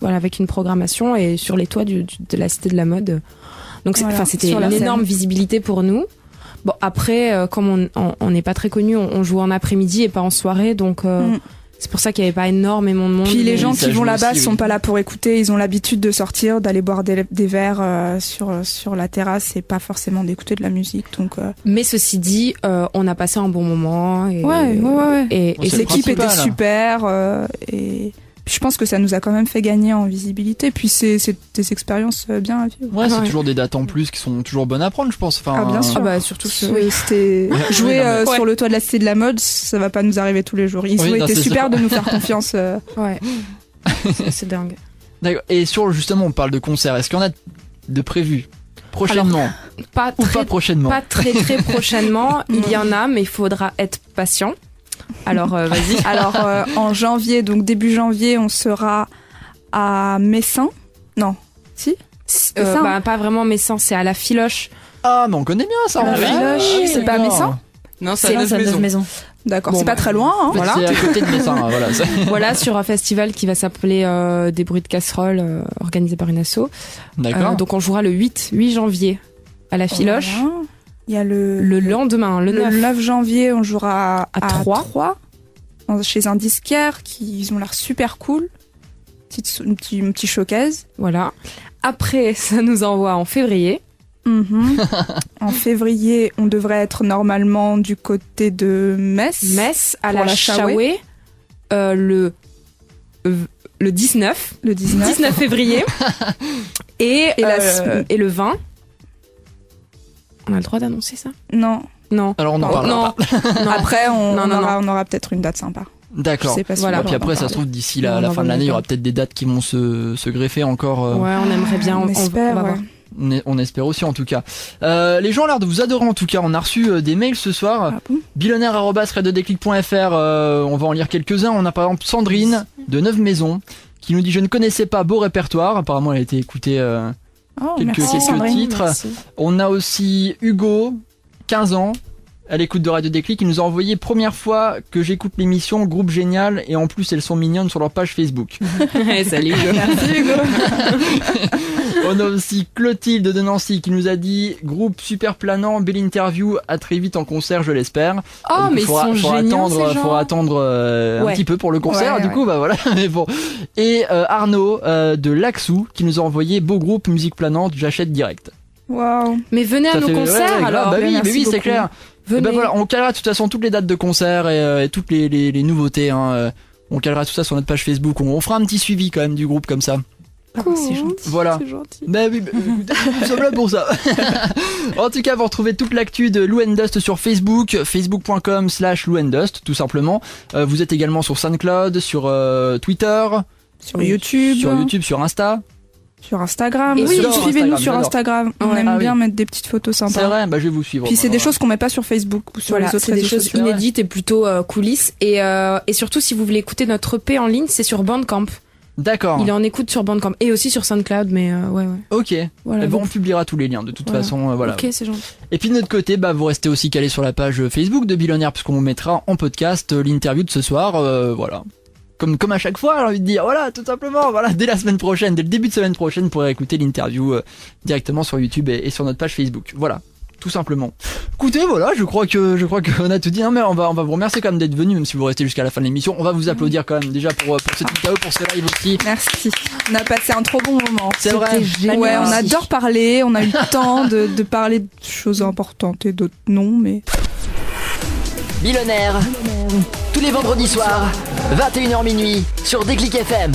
avec une programmation et sur les toits de la Cité de la Mode. Donc c'était une énorme visibilité pour nous. Bon après, comme on n'est pas très connus, on joue en après-midi et pas en soirée, donc C'est pour ça qu'il n'y avait pas énormément de monde. Puis les gens ça qui joue vont là-bas aussi, sont oui. pas là pour écouter, ils ont l'habitude de sortir, d'aller boire des verres sur la terrasse et pas forcément d'écouter de la musique. Donc Mais ceci dit, on a passé un bon moment. Et, ouais. Et Bon, c'est l'équipe le était principal. super et je pense que ça nous a quand même fait gagner en visibilité. Puis c'est des expériences bien à vivre. Ouais, c'est Ouais. toujours des dates en plus qui sont toujours bonnes à prendre, je pense. Enfin, Ah bien sûr. Ah bah, surtout que... C'était jouer non, mais- sur le toit de la Cité de la Mode, ça va pas nous arriver tous les jours. Ils Oui, ont non, été c'est super ça. de nous faire confiance. Ouais. C'est dingue. D'accord. Et justement, on parle de concerts. Est-ce qu'il y en a de prévus prochainement Pas ou très, pas prochainement? pas très très prochainement. Il y en a, mais il faudra être patient. Alors, vas-y. Alors en janvier, donc début janvier, on sera à Messin. Non, si. ça, hein. Bah, pas vraiment Messin, c'est à la Filoche. Ah, mais on connaît bien ça. La en vrai. Filoche, c'est pas d'accord. Messin Non, C'est là, ça maison. D'accord, Bon, c'est bah, pas très loin. Hein. Mais Voilà. C'est à côté de Messin, hein, voilà. Voilà, sur un festival qui va s'appeler Des bruits de casserole, organisé par une asso. D'accord. Donc on jouera le 8 janvier à la Filoche. Voilà. Il y a le Lendemain, le 9. 9 janvier, on jouera À à Troyes. 3 chez un disquaire qui ils ont l'air super cool. Un petit showcase. Voilà. Après, ça nous envoie en février. En février, on devrait être normalement du côté de Metz. Metz à Pour la la Chawé. Le 19. Le 19. 19 février. Et le 20. On a le droit d'annoncer ça? Non. Non. Alors on en parle. Non. Non. Après, on Non. aura peut-être une date sympa. D'accord. Je sais pas si Voilà. on Et va puis en après, ça parler. se trouve, d'ici la Non, on fin va de l'année, il y aura d'accord. peut-être des dates qui vont se greffer encore. Ouais, on aimerait bien. On espère, va ouais. voir. On espère aussi en tout cas. Les gens ont l'air de vous adorer en tout cas. On a reçu des mails ce soir. Ah bon billonnaire@radiodéclic.fr. On va en lire quelques-uns. On a par exemple Sandrine de Neuve Maisons qui nous dit: je ne connaissais pas, beau répertoire. Apparemment elle a été écoutée Oh, quelques merci, Sandrine. titres. Merci. On a aussi Hugo, 15 ans, à l'écoute de Radio Déclic, qui nous a envoyé: première fois que j'écoute l'émission, groupe génial, et en plus elles sont mignonnes sur leur page Facebook. Salut Hugo. Merci Hugo. On a aussi Clotilde de Nancy qui nous a dit: groupe super planant, belle interview, à très vite en concert, je l'espère. Oh, mais ils sont géniaux, ces gens. Faudra attendre un Ouais. petit peu pour le concert, Ouais, du ouais. coup, bah voilà, mais bon. Et Arnaud de Laxou qui nous a envoyé: beau groupe, musique planante, j'achète direct. Waouh. Mais venez à Ça nos fait- concerts ouais, grave, alors. bah oui, merci mais oui, c'est beaucoup. clair. Et Venez. ben voilà, on calera de toute façon toutes les dates de concert et toutes les nouveautés. Hein. On calera tout ça sur notre page Facebook. On fera un petit suivi quand même du groupe comme ça. Cool. C'est gentil. Voilà. C'est gentil. Bah oui, bah, écoutez, nous sommes là pour ça. En tout cas, vous retrouvez toute l'actu de Lou and Dust sur Facebook, facebook.com/Lou and Dust, tout simplement. Vous êtes également sur SoundCloud, sur Twitter, Sur YouTube. sur Insta. Sur Instagram. Et Oui, sur suivez-nous Instagram, sur j'adore. Instagram. On Ouais. aime Ah bien oui. mettre des petites photos C'est sympas. vrai, bah je vais vous suivre. Puis c'est Bah, des voilà. choses qu'on met pas sur Facebook ou sur Voilà, les autres c'est des réseaux choses sociaux. vrai. inédites et plutôt coulisses. Et surtout, si vous voulez écouter notre EP en ligne, c'est sur Bandcamp. D'accord. Il est en écoute sur Bandcamp et aussi sur SoundCloud, mais ouais. Ok. Voilà, Eh ben, vous- on publiera tous les liens de toute Voilà. façon. Voilà. Ok, c'est gentil. Et puis de notre côté, bah vous restez aussi calés sur la page Facebook de Billonnaire puisqu'on vous mettra en podcast l'interview de ce soir. Voilà. Comme à chaque fois, j'ai envie de dire, voilà, tout simplement, voilà, dès la semaine prochaine, dès le début de semaine prochaine, vous pourrez écouter l'interview directement sur YouTube et sur notre page Facebook. Voilà, tout simplement. Écoutez, voilà, je crois qu'on a tout dit. Non, mais on va vous remercier quand même d'être venu, même si vous restez jusqu'à la fin de l'émission. On va vous applaudir quand même déjà pour cette vidéo, pour ce live aussi. Merci. On a passé un trop bon moment. C'est vrai. Ouais, on adore parler. On a eu le temps de parler de choses importantes et d'autres non, mais. Billonnaire, tous les vendredis soirs, 21h minuit, sur Déclic FM.